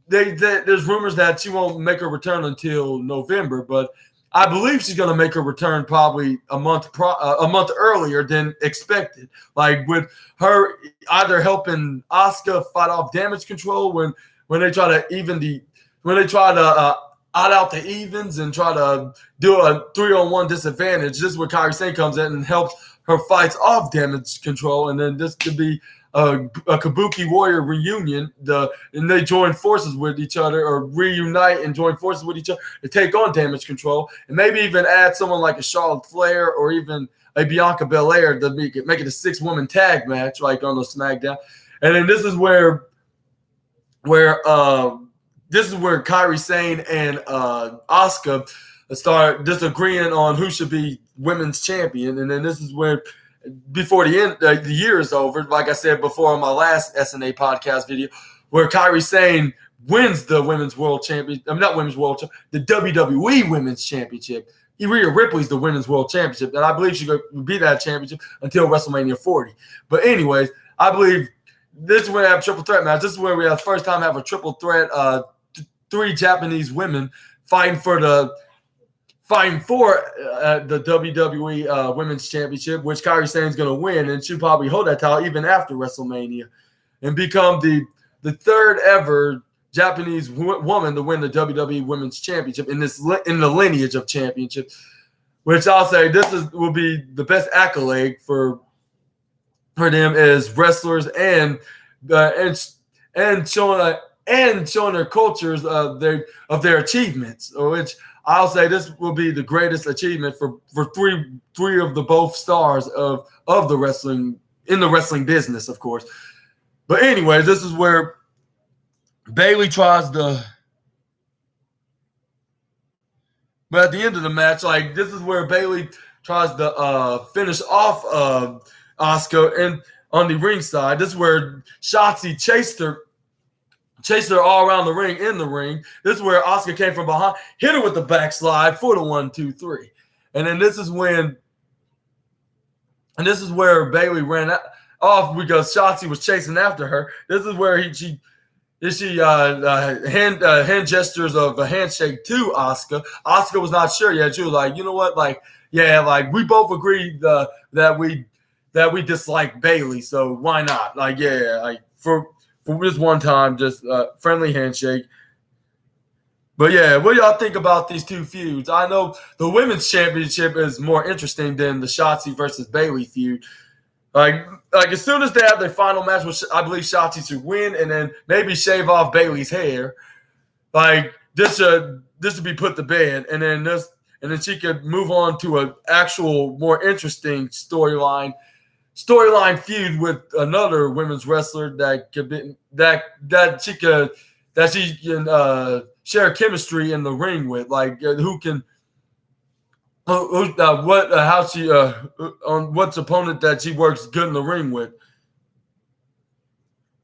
There's rumors that she won't make her return until November, but I believe she's going to make her return probably a month earlier than expected. With her either helping Asuka fight off Damage Control when they try to odd out the evens and try to do a 3-on-1 disadvantage. This is where Kairi Sane comes in and helps her fights off Damage Control, and then this could be a Kabuki Warrior reunion, and they join forces with each other or reunite and join forces with each other to take on Damage Control, and maybe even add someone like a Charlotte Flair or even a Bianca Belair to make it a 6-woman tag match like on the SmackDown. And then this is where Kairi Sane and Asuka start disagreeing on who should be women's champion. And then this is where, before the end, the year is over, like I said before on my last SNA podcast video, where Kairi Sane wins the women's world championship. Not women's world championship, the WWE women's championship. Rhea Ripley's the women's world championship, and I believe she could be that championship until WrestleMania 40. But anyways, I believe this is where we have a triple threat match. This is where we have the first time have a triple threat, 3 Japanese women fighting for the WWE Women's Championship, which Kairi Sane is going to win, and she'll probably hold that title even after WrestleMania, and become the third ever Japanese woman to win the WWE Women's Championship in the lineage of championship. Which I'll say will be the best accolade for them as wrestlers and showing their cultures of their achievements, which I'll say this will be the greatest achievement for three of the both stars of the wrestling business, of course. But anyways, this is where Bayley tries to. But at the end of the match, like this is where Bayley tries to finish off Asuka and on the ring side. This is where Shotzi chased her all around the ring in the ring. This is where Asuka came from behind, hit her with the backslide for the 1, 2, 3. And then this is where Bayley ran off because Shotzi was chasing after her. This is where hand gestures of a handshake to Asuka. Asuka was not sure yet. She was like, you know what? Like, yeah, like we both agreed that we dislike Bayley, so why not? Like, yeah, like for this one time, just friendly handshake. But yeah, what do y'all think about these two feuds? I know the women's championship is more interesting than the Shotzi versus Bayley feud. Like as soon as they have their final match, which I believe Shotzi should win, and then maybe shave off Bayley's hair, like this should be put to bed, and then she could move on to an actual more interesting storyline feud with another women's wrestler that she can share chemistry in the ring with, like on what's opponent that she works good in the ring with.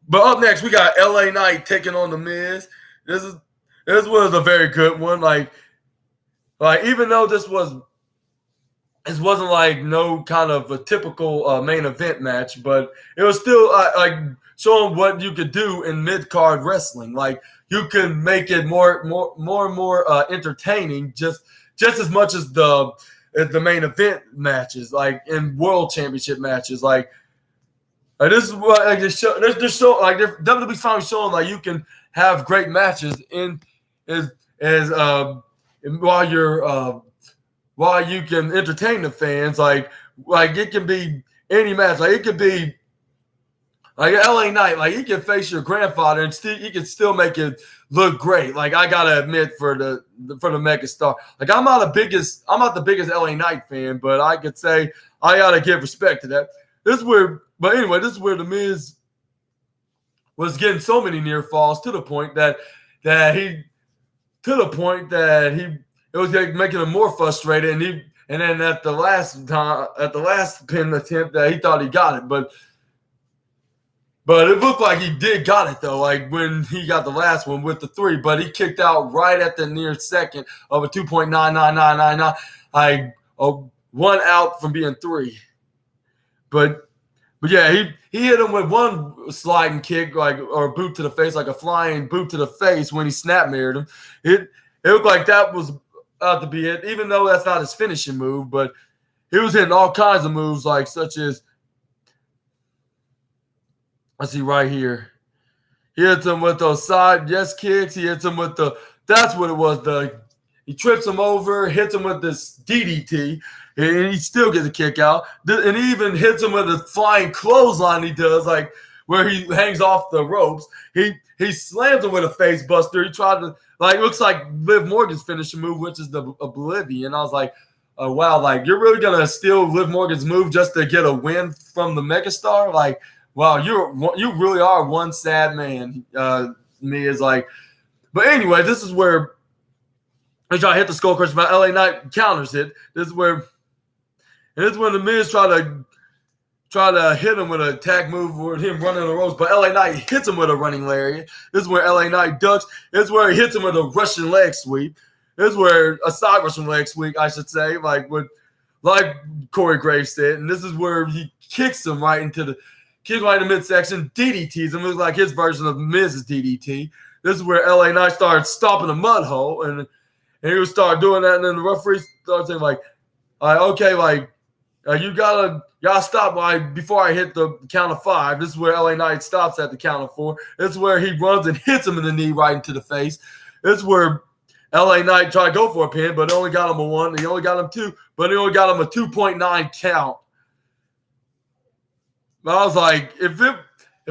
But up next, we got LA Knight taking on The Miz. This was a very good one. Like even though this wasn't like no kind of a typical main event match, but it was still like showing what you could do in mid-card wrestling. Like you can make it more and more entertaining, just as much as the main event matches, like in world championship matches. Like this is what like they're showing, like WWE's finally showing like you can have great matches while you can entertain the fans. Like it can be any match. Like it could be like LA Knight. Like you can face your grandfather and you can still make it look great. Like I gotta admit for the megastar. Like I'm not the biggest LA Knight fan, but I could say I gotta give respect to that. This is where The Miz was getting so many near falls to the point that it was like making him more frustrated, and then at the last pin attempt that he thought he got it, but it looked like he did got it though. Like when he got the last one with the 3, but he kicked out right at the near second of a 2.99999, like 1 out from being 3. But yeah, he hit him with one sliding kick, or boot to the face, like a flying boot to the face when he snap mirrored him. It looked like that was to be it, even though that's not his finishing move, but he was hitting all kinds of moves, like such as, let's see right here. He hits him with those side yes kicks. He hits him with that's what it was. He trips him over, hits him with this DDT, and he still gets a kick out. And he even hits him with a flying clothesline he does, like where he hangs off the ropes. He slams him with a face buster. He tried to, looks like Liv Morgan's finishing move, which is the Oblivion. I was like, wow, like you're really gonna steal Liv Morgan's move just to get a win from the megastar? Like, wow, you really are one sad man. Miz, like, but anyway, this is where they try to hit the skull crusher, but LA Knight counters it. This is when the Miz try to hit him with a tag move with him running the ropes, but LA Knight hits him with a running lariat. This is where LA Knight ducks. This is where he hits him with a Russian leg sweep. This is where a side Russian leg sweep, I should say, like Corey Graves said. And this is where he kicks him right into the midsection, DDTs him. It looks like his version of Miz's DDT. This is where LA Knight started stomping a mud hole, and he would start doing that, and then the referee started saying like okay, like you gotta stop before I hit the count of 5. This is where LA Knight stops at the count of 4. This is where he runs and hits him in the knee right into the face. This is where LA Knight tried to go for a pin, but only got him a 1. He only got him 2, but he only got him a 2.9 count. But I was like, if it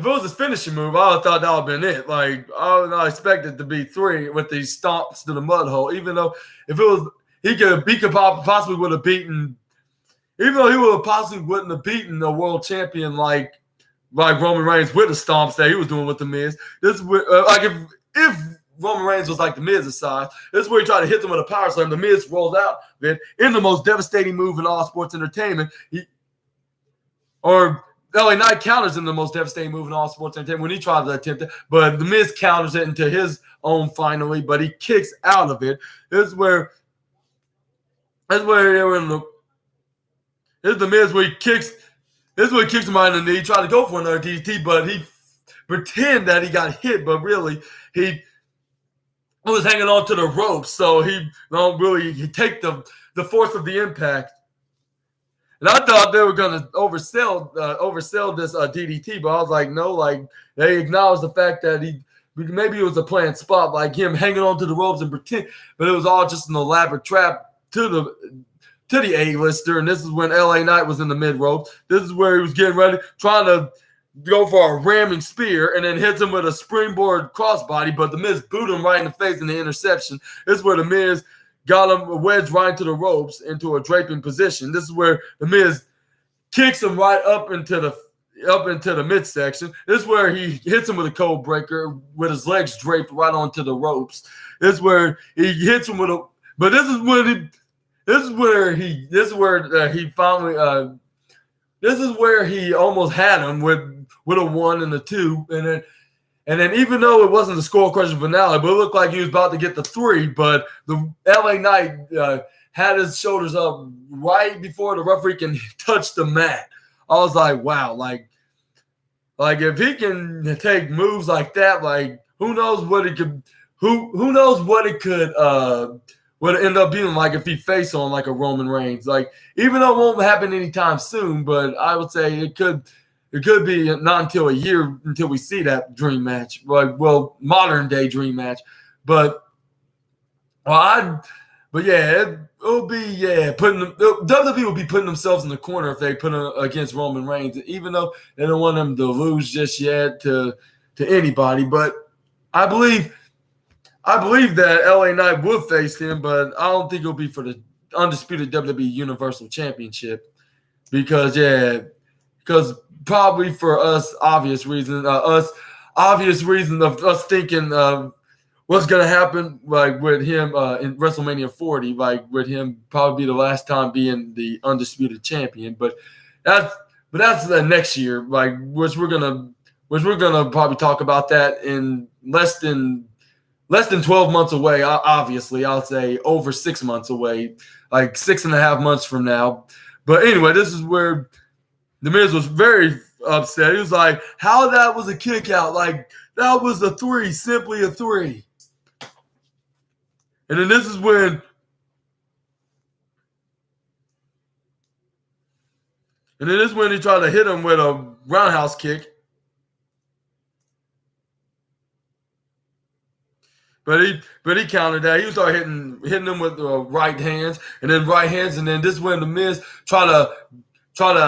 was his finishing move, I would have thought that would have been it. Like, I would not expect it to be 3 with these stomps to the mud hole. Even though if it was, he could possibly would have beaten. Even though he wouldn't have beaten a world champion like Roman Reigns with the stomps that he was doing with the Miz. This is where, like if Roman Reigns was like the Miz's size, this is where he tried to hit him with a power slam. The Miz rolls out then in the most devastating move in all sports entertainment. LA Knight counters in the most devastating move in all sports entertainment when he tries to attempt it, but the Miz counters it into his own finally, but he kicks out of it. This is where they were in the. This is the Miz where he kicks. This is where he kicks him right in the knee. He tried to go for another DDT, but he pretend that he got hit, but really he was hanging on to the ropes, so he don't really take the force of the impact. And I thought they were gonna oversell this DDT, but I was like, no, like they acknowledged the fact that maybe it was a planned spot, like him hanging on to the ropes and pretend, but it was all just an elaborate trap to the A-lister. And this is when LA Knight was in the mid rope. This is where he was getting ready, trying to go for a ramming spear, and then hits him with a springboard crossbody, but the Miz booted him right in the face in the interception. This is where the Miz got him a wedge right into the ropes, into a draping position. This is where the Miz kicks him right up into the midsection. This is where he hits him with a code breaker with his legs draped right onto the ropes. This is where he hits him with a. But this is where he almost had him with a 1 and a 2, and then even though it wasn't the skull crusher finale, but it looked like he was about to get the 3, but the LA Knight had his shoulders up right before the referee can touch the mat. I was like, wow, like if he can take moves like that, like who knows what it could would end up being like if he faced on like a Roman Reigns. Like, even though it won't happen anytime soon, but I would say it could be not until a year until we see that dream match, like, well, modern day dream match. But it'll be WWE will be putting themselves in the corner if they put him against Roman Reigns, even though they don't want him to lose just yet to anybody. But I believe that LA Knight will face him, but I don't think it'll be for the undisputed WWE Universal Championship because probably for obvious reason of us thinking what's going to happen, like with him in WrestleMania 40, like with him probably be the last time being the undisputed champion. But that's the next year, like which we're gonna probably talk about that in less than 12 months away. Obviously, I'll say over 6 months away, like 6.5 months from now. But anyway, this is where The Miz was very upset. He was like, how that was a kick out? Like, that was a 3, simply a 3. And then this is when he tried to hit him with a roundhouse kick. But he countered that. He started hitting him with right hands, and then this is when The Miz try to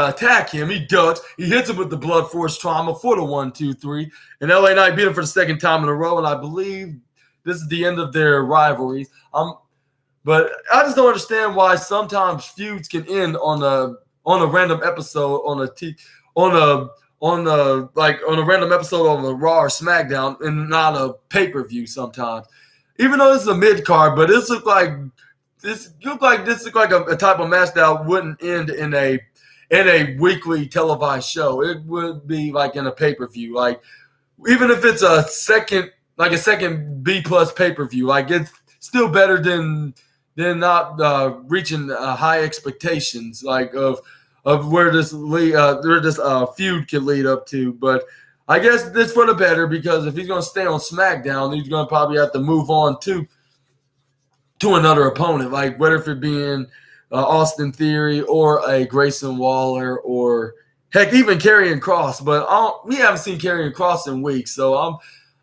attack him. He ducks. He hits him with the blood force trauma for the 1, 2, 3. And LA Knight beat him for the second time in a row. And I believe this is the end of their rivalries. But I just don't understand why sometimes feuds can end on a random episode on a random episode on the Raw or SmackDown and not a pay-per-view sometimes. Even though this is a mid card, but this looked like a type of match that wouldn't end in a weekly televised show. It would be like in a pay-per-view. Like even if it's a second B plus pay-per-view, like it's still better than not reaching high expectations like of where this feud could lead up to. But I guess this for the better, because if he's going to stay on SmackDown, he's going to probably have to move on to another opponent, like whether if it being Austin Theory or a Grayson Waller or heck, even Karrion Kross. But we haven't seen Karrion Kross in weeks, so I'm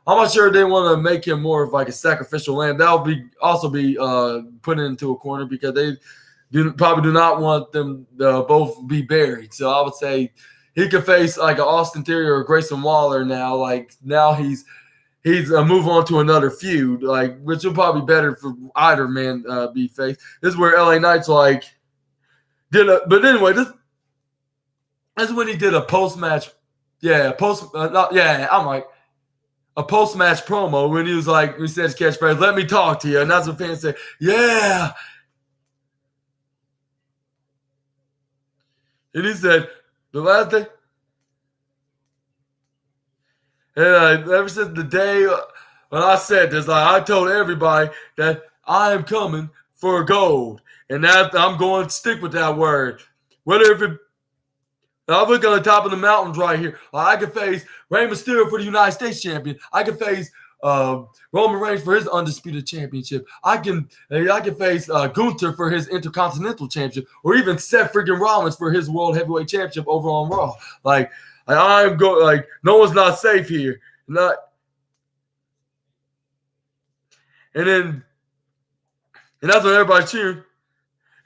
not sure they want to make him more of like a sacrificial lamb. That'll also be put into a corner, because they probably do not want them to both be buried. So I would say he could face like an Austin Theory or a Grayson Waller now. Like now he's move on to another feud, like which will probably be better for either man be faced. This is where LA Knight's like but anyway, this is when he did a post-match, a post-match promo when he was like, he said his catchphrase, "Let me talk to you," and that's what fans say, yeah. And he said, the last day, and ever since the day when I said this, like I told everybody that I am coming for gold, and that I'm going to stick with that word. Whether if it, I look on the top of the mountains right here. I could face Rey Mysterio for the United States champion. I could face Roman Reigns for his undisputed championship. I can face Gunther for his Intercontinental Championship, or even Seth freaking Rollins for his World Heavyweight Championship over on Raw. Like I'm going, like no one's not safe here. And that's what everybody's cheering.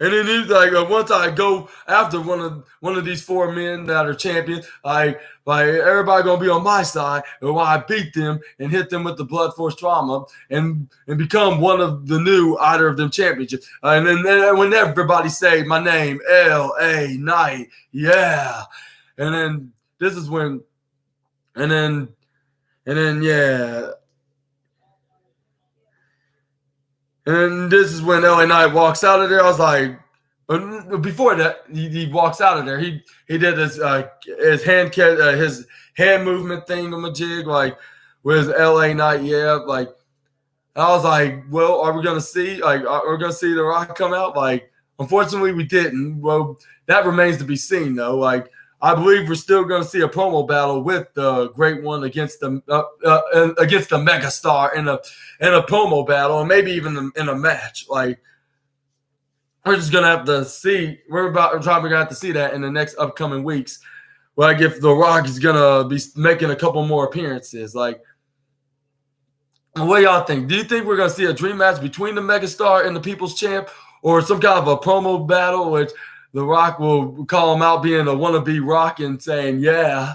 And then he's like, once I go after one of these four men that are champions, like everybody gonna be on my side, and while I beat them and hit them with the blood force trauma and become one of the new either of them championships. And then when everybody say my name, LA Knight, yeah. And then this is when, and then yeah. And this is when LA Knight walks out of there. I was like, before that, he walks out of there. He did his hand movement thingamajig, like with LA Knight. Yeah, like I was like, well, are we gonna see The Rock come out? Like, unfortunately, we didn't. Well, that remains to be seen, though. Like, I believe we're still going to see a promo battle with the Great One against the Megastar in a promo battle, and maybe even in a match. Like, we're just going to have to see. We're probably going to have to see that in the next upcoming weeks. Like, if The Rock is going to be making a couple more appearances. Like, what do y'all think? Do you think we're going to see a dream match between the Megastar and the People's Champ, or some kind of a promo battle which The Rock will call him out being a wannabe Rock and saying, yeah?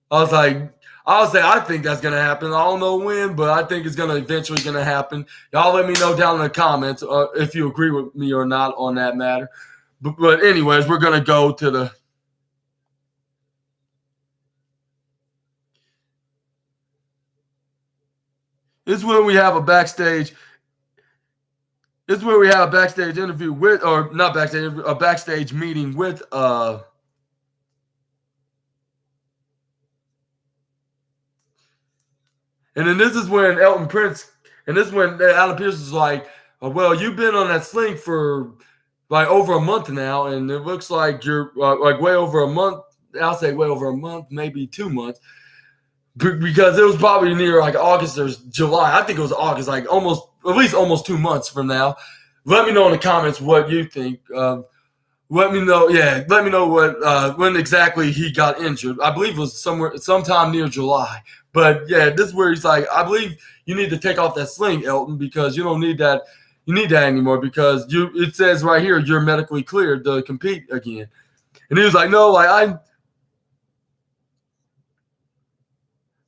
I think that's going to happen. I don't know when, but I think it's going to eventually going to happen. Y'all let me know down in the comments if you agree with me or not on that matter. But anyways, we're going to go to the – this is where we have a backstage – this is where we have a backstage interview with, or not backstage, a backstage meeting with and then this is when Elton Prince, and this is when Alan Pierce is like, well, you've been on that sling for like over a month now, and it looks like you're like way over a month. I'll say way over a month, maybe 2 months. Because it was probably near like August or July. I think it was August, like at least almost 2 months from now. Let me know in the comments what you think. Let me know. Yeah, let me know what when exactly he got injured. I believe it was sometime near July. But yeah, this is where he's like, I believe you need to take off that sling, Elton, because you don't need that. You need that anymore because it says right here you're medically cleared to compete again. And he was like, no, like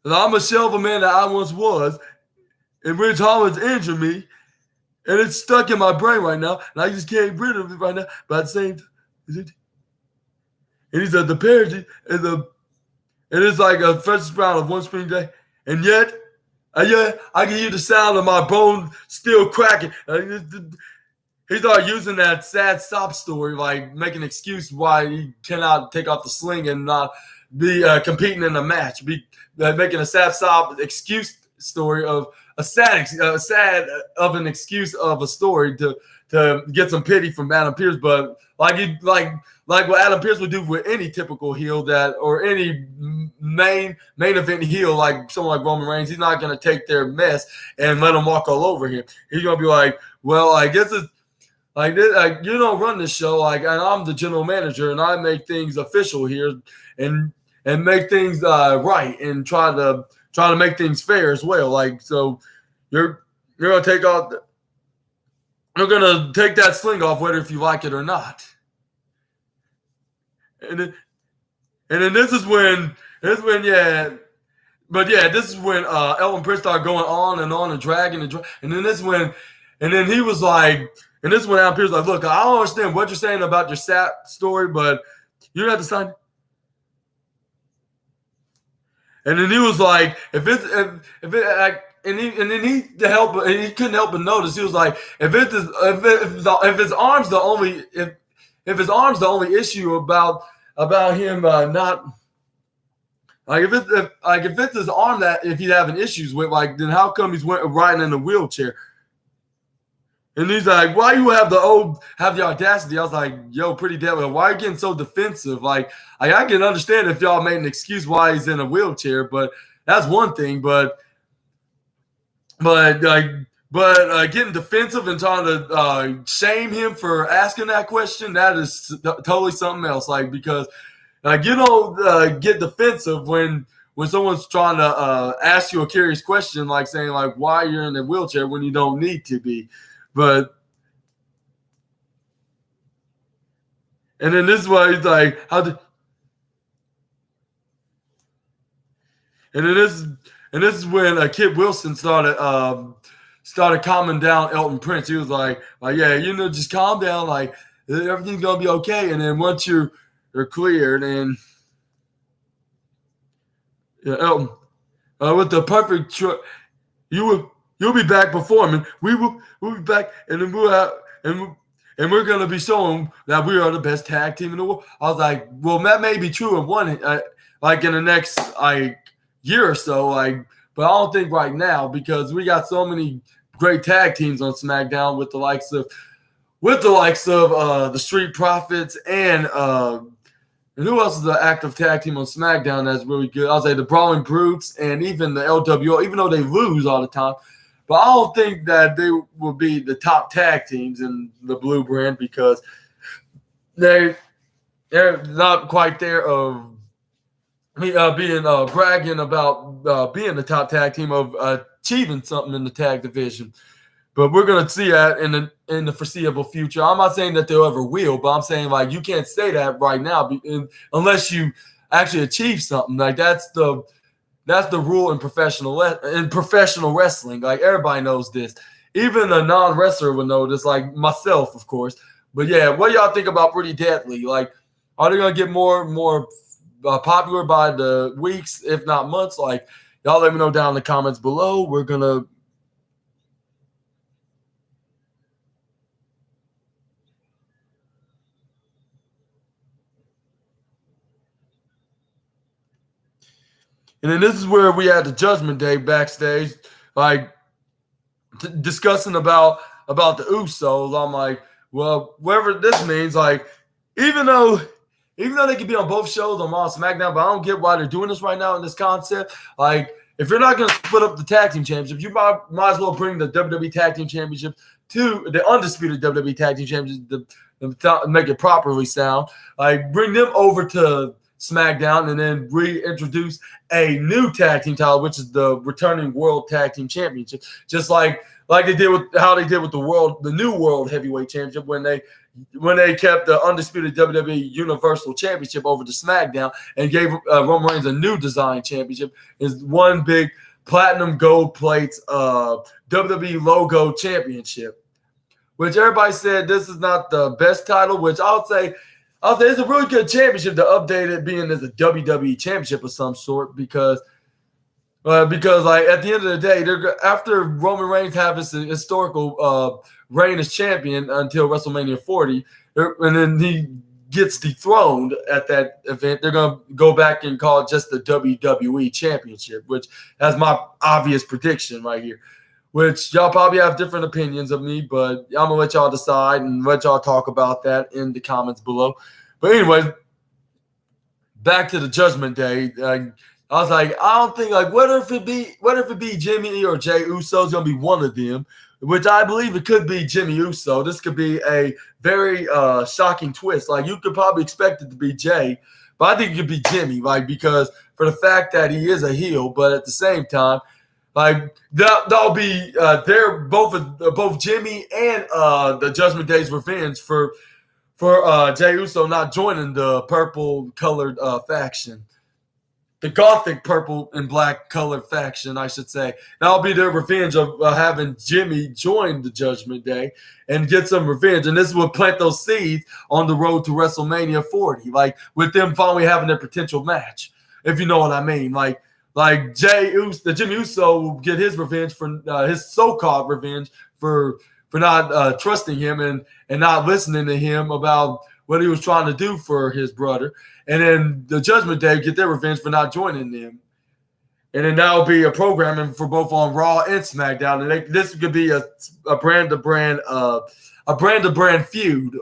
I'm a shell of a man that I once was, and Ridge Hollins injured me, and it's stuck in my brain right now, and I just can't get rid of it right now. But at the same time, and he said the parody and it's like a fresh round of one spring day, and yet I can hear the sound of my bone still cracking. He started using that sad sob story, like making an excuse why he cannot take off the sling and not be competing in a match. Making a sad sob excuse story of a sad of an excuse of a story to get some pity from Adam Pearce. But like what Adam Pearce would do with any typical heel or any main event heel, like someone like Roman Reigns, he's not gonna take their mess and let them walk all over him. He's gonna be like, well, I guess it's like this, you don't run this show, and I'm the general manager, and I make things official here, and make things right, and try to make things fair as well. So you're gonna take that sling off, whether if you like it or not. And then this is when Elton Prince started going on and dragging, and then he was like. And this is when Adam Pearce was like, look, I don't understand what you're saying about your SAP story, but you don't have to sign it. And then he was like, he couldn't help but notice. He was like, if his arm's the only issue about him not if it's his arm that if he's having issues with, then how come he's riding in a wheelchair? And he's like, why you have the audacity? I was like, yo, pretty deadly. Why are you getting so defensive? I can understand if y'all made an excuse why he's in a wheelchair, but that's one thing. But getting defensive and trying to shame him for asking that question, that is totally something else. Because you don't get defensive when someone's trying to ask you a curious question, saying why you're in a wheelchair when you don't need to be. And then this is why he's like, and this is when Kid Wilson started calming down Elton Prince. He was like, yeah, just calm down, everything's gonna be okay. And then once you're cleared, and Elton, with the perfect you'll be back performing. We'll be back, and then we're gonna be showing that we are the best tag team in the world. I was like, well, that may be true in in the next year or so, but I don't think right now, because we got so many great tag teams on SmackDown with the likes of the Street Profits and who else is the active tag team on SmackDown that's really good? I'll say the Brawling Brutes and even the LWO, even though they lose all the time. But I don't think that they will be the top tag teams in the Blue brand, because they're not quite there of being bragging about being the top tag team, of achieving something in the tag division. But we're gonna see that in the foreseeable future. I'm not saying that they'll ever will, but I'm saying you can't say that right now unless you actually achieve something. That's the rule in professional wrestling. Everybody knows this. Even a non-wrestler would know this, myself, of course. But yeah, what do y'all think about Pretty Deadly? Are they gonna get more popular by the weeks, if not months? Y'all let me know down in the comments below. We're gonna. And then this is where we had the Judgment Day backstage, discussing about the Usos. I'm like, well, whatever this means, even though they could be on both shows on Raw and SmackDown, but I don't get why they're doing this right now in this concept. If you're not going to split up the tag team championship, you might as well bring the WWE Tag Team Championship to the undisputed WWE Tag Team Championship to make it properly sound. Bring them over to SmackDown, and then reintroduce a new tag team title, which is the returning World Tag Team Championship, just like they did with the new World Heavyweight Championship when they kept the undisputed WWE Universal Championship over to SmackDown and gave Roman Reigns a new design championship. Is one big platinum gold plates WWE logo championship. which everybody said this is not the best title, which I'll say it's a really good championship to update it being as a WWE championship of some sort because like at the end of the day, after Roman Reigns have his historical reign as champion until WrestleMania 40, and then he gets dethroned at that event, they're going to go back and call it just the WWE Championship, which has my obvious prediction right here, which y'all probably have different opinions of me, but I'm going to let y'all decide and let y'all talk about that in the comments below. But anyway, back to the Judgment Day. I was like, I don't think whether if it be Jimmy or Jey Uso is going to be one of them, which I believe it could be Jimmy Uso. This could be a very shocking twist. Like you could probably expect it to be Jey, but I think it could be Jimmy, because for the fact that he is a heel, but at the same time, that'll be they're both Jimmy and the Judgment Day's revenge for Jey Uso not joining the purple colored faction. The Gothic purple and black colored faction, I should say. That'll be their revenge of having Jimmy join the Judgment Day and get some revenge. And this will plant those seeds on the road to WrestleMania 40, with them finally having their potential match, if you know what I mean. Jimmy Uso will get his revenge for his so-called revenge for not trusting him and not listening to him about what he was trying to do for his brother. And then the Judgment Day get their revenge for not joining them. And then that'll be a programming for both on Raw and SmackDown. And this could be a brand-to-brand feud,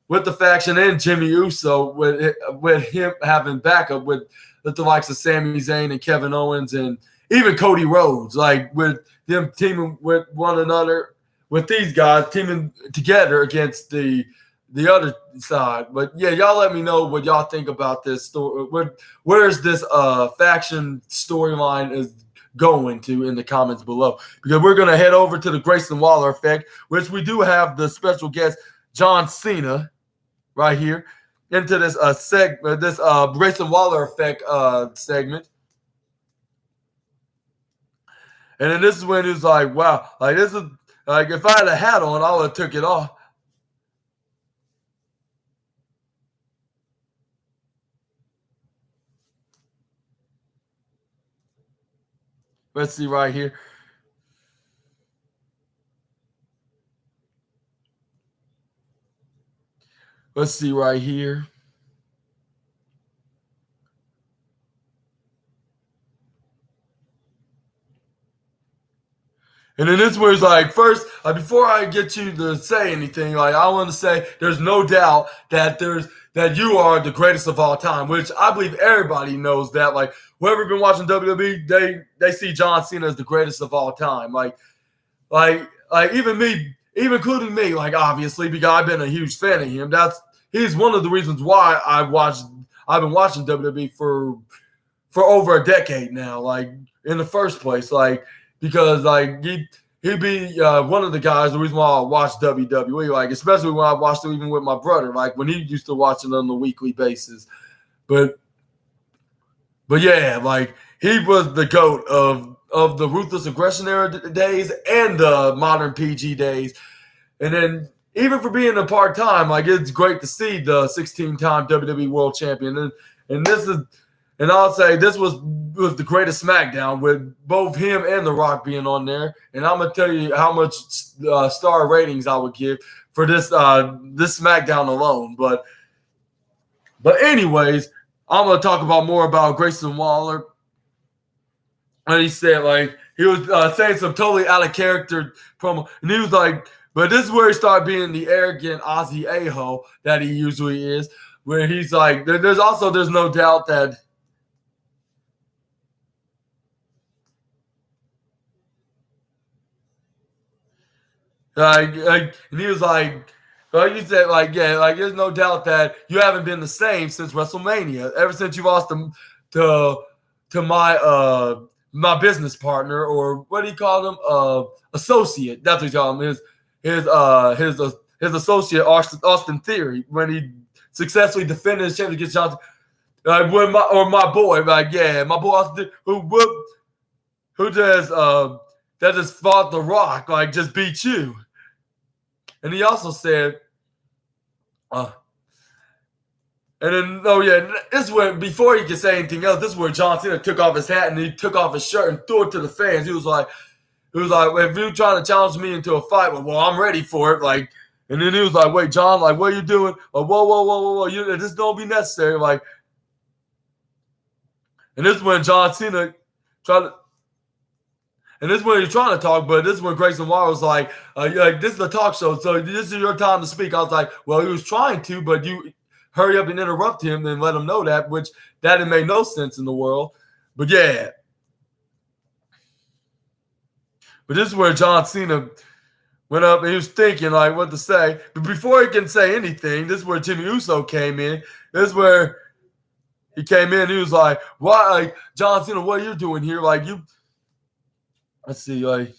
with the faction and Jimmy Uso, with him having backup with the likes of Sami Zayn and Kevin Owens and even Cody Rhodes, with them teaming with one another, with these guys teaming together against the other side. But yeah, y'all let me know what y'all think about this story. Where's this faction storyline is going to in the comments below, because we're going to head over to the Grayson Waller effect, which we do have the special guest John Cena right here into this Grayson Waller effect segment. And then this is when it's like, wow, this is if I had a hat on, I would have took it off. Let's see right here. Let's see right here. And then this was first, before I get you to say anything, I want to say there's no doubt that you are the greatest of all time, which I believe everybody knows that. Whoever been watching WWE, they see John Cena as the greatest of all time. Even me, even including me, obviously, because I've been a huge fan of him. He's one of the reasons why I've been watching WWE for over a decade now, in the first place, because he'd be one of the guys, the reason why I watch WWE, especially when I watched it even with my brother, when he used to watch it on a weekly basis. But yeah, he was the GOAT of the Ruthless Aggression era days and the modern PG days. And then even for being a part-time, it's great to see the 16-time WWE World Champion. And this is, and I'll say this was the greatest SmackDown with both him and The Rock being on there. And I'm going to tell you how much star ratings I would give for this SmackDown alone. But anyways, I'm going to talk more about Grayson Waller. And he said, he was saying some totally out of character promo. And he was but this is where he started being the arrogant Aussie a-hole that he usually is, where he's there's no doubt that and he was you said, there's no doubt that you haven't been the same since WrestleMania. Ever since you lost to my business partner, or what do you call him? Associate. That's what he called him. His associate Austin Theory, when he successfully defended his championship against Johnson. My boy, my boy Austin Theory, who just fought The Rock, just beat you. And he also said, and then, this is where, before he could say anything else, this is where John Cena took off his hat and he took off his shirt and threw it to the fans. He was like, if you're trying to challenge me into a fight, well, I'm ready for it. Like, and then he was like, wait, John, like, what are you doing? Like, whoa. This don't be necessary. Like, and this is when John Cena and this is when he's trying to talk, but this is when Grayson Waller was like, this is a talk show, so this is your time to speak. I was like, well, he was trying to, but you hurry up and interrupt him and let him know that, which that didn't make no sense in the world. But yeah. But this is where John Cena went up and he was thinking like what to say. But before he can say anything, this is where Jimmy Uso came in. This is where he came in. He was like, "Why, like John Cena? What are you doing here? Like you." Let's see, like.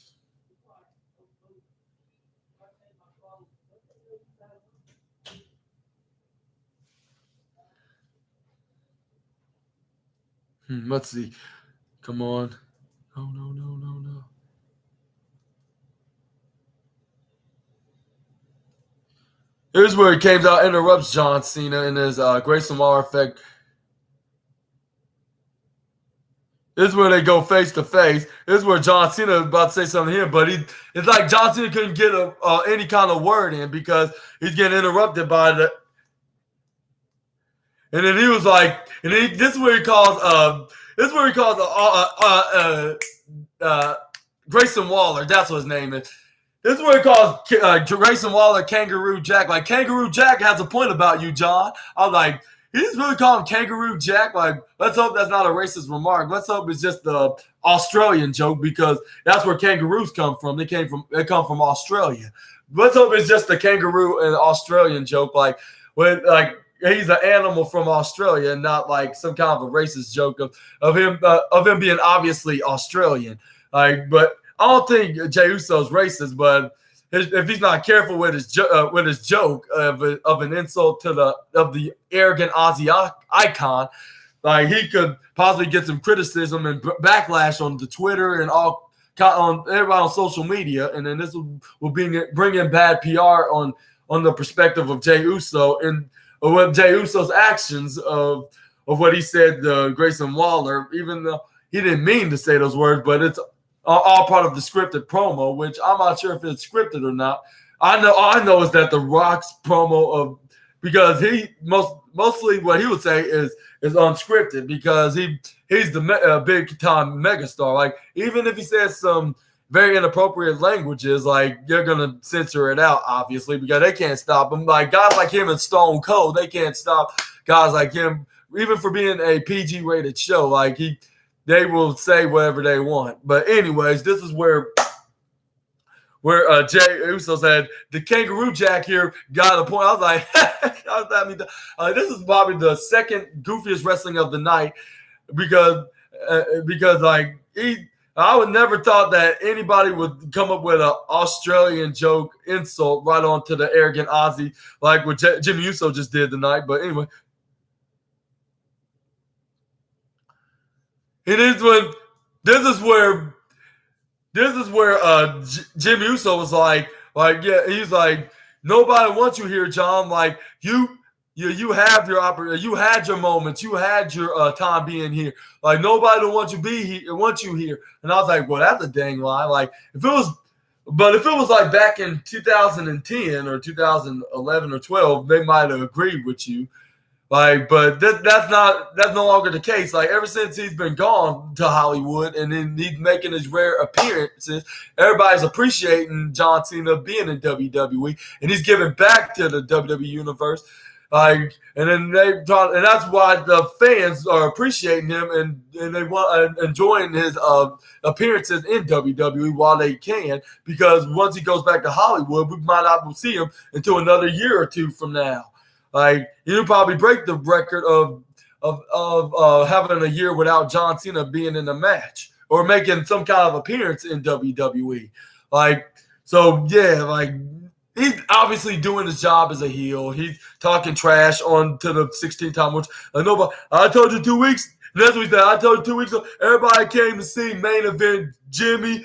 Let's see. Come on. No. Here's where he came out, interrupts John Cena in his Grayson Waller effect. This is where they go face to face. This is where John Cena is about to say something to him, but it's like John Cena couldn't get any kind of word in because he's getting interrupted by the. And then he was like, this is where he calls Grayson Waller. That's what his name is. This is where he calls Grayson Waller Kangaroo Jack. Like, Kangaroo Jack has a point about you, John. I'm like, he's really calling him Kangaroo Jack. Like, let's hope that's not a racist remark. Let's hope it's just the Australian joke because that's where kangaroos come from. They come from Australia. Let's hope it's just the kangaroo and Australian joke. Like, he's an animal from Australia and not like some kind of a racist joke of him being obviously Australian. Like, but I don't think Jey Uso's racist, but if he's not careful with his joke of an insult to the arrogant Aussie icon, like he could possibly get some criticism and backlash on the Twitter and on everybody on social media, and then this will bring in bad PR on the perspective of Jey Uso and what Jey Uso's actions of what he said to Grayson Waller, even though he didn't mean to say those words, but it's all part of the scripted promo, which I'm not sure if it's scripted or not. All I know is that The Rock's promo because he mostly what he would say is unscripted because he's the big time megastar. Like, even if he says some very inappropriate languages, like, you're gonna censor it out, obviously, because they can't stop him. Like, guys like him and Stone Cold, they can't stop guys like him, even for being a PG rated show. Like, they will say whatever they want. But anyways, this is where Jey Uso said the Kangaroo Jack here got a point. I was like, this is probably the second goofiest wrestling of the night because like I would never thought that anybody would come up with an Australian joke insult right onto the arrogant Aussie like what Jimmy Uso just did tonight. But anyway. This is where Jimmy Uso was like, yeah, he's like, nobody wants you here, John. Like, you have your opportunity, you had your moments, you had your time being here. Like, nobody wants you here. And I was like, well, that's a dang lie. Like, if it was like back in 2010 or 2011 or 12, they might have agreed with you. Like, but that's no longer the case. Like, ever since he's been gone to Hollywood and then he's making his rare appearances, everybody's appreciating John Cena being in WWE and he's giving back to the WWE universe. Like, and then and that's why the fans are appreciating him and they want enjoying his appearances in WWE while they can, because once he goes back to Hollywood, we might not see him until another year or two from now. Like, he'll probably break the record of having a year without John Cena being in a match or making some kind of appearance in WWE. Like, so yeah, like, he's obviously doing his job as a heel. He's talking trash on to the 16-time which nobody. I told you 2 weeks. That's what he said. I told you 2 weeks ago. Everybody came to see main event Jimmy,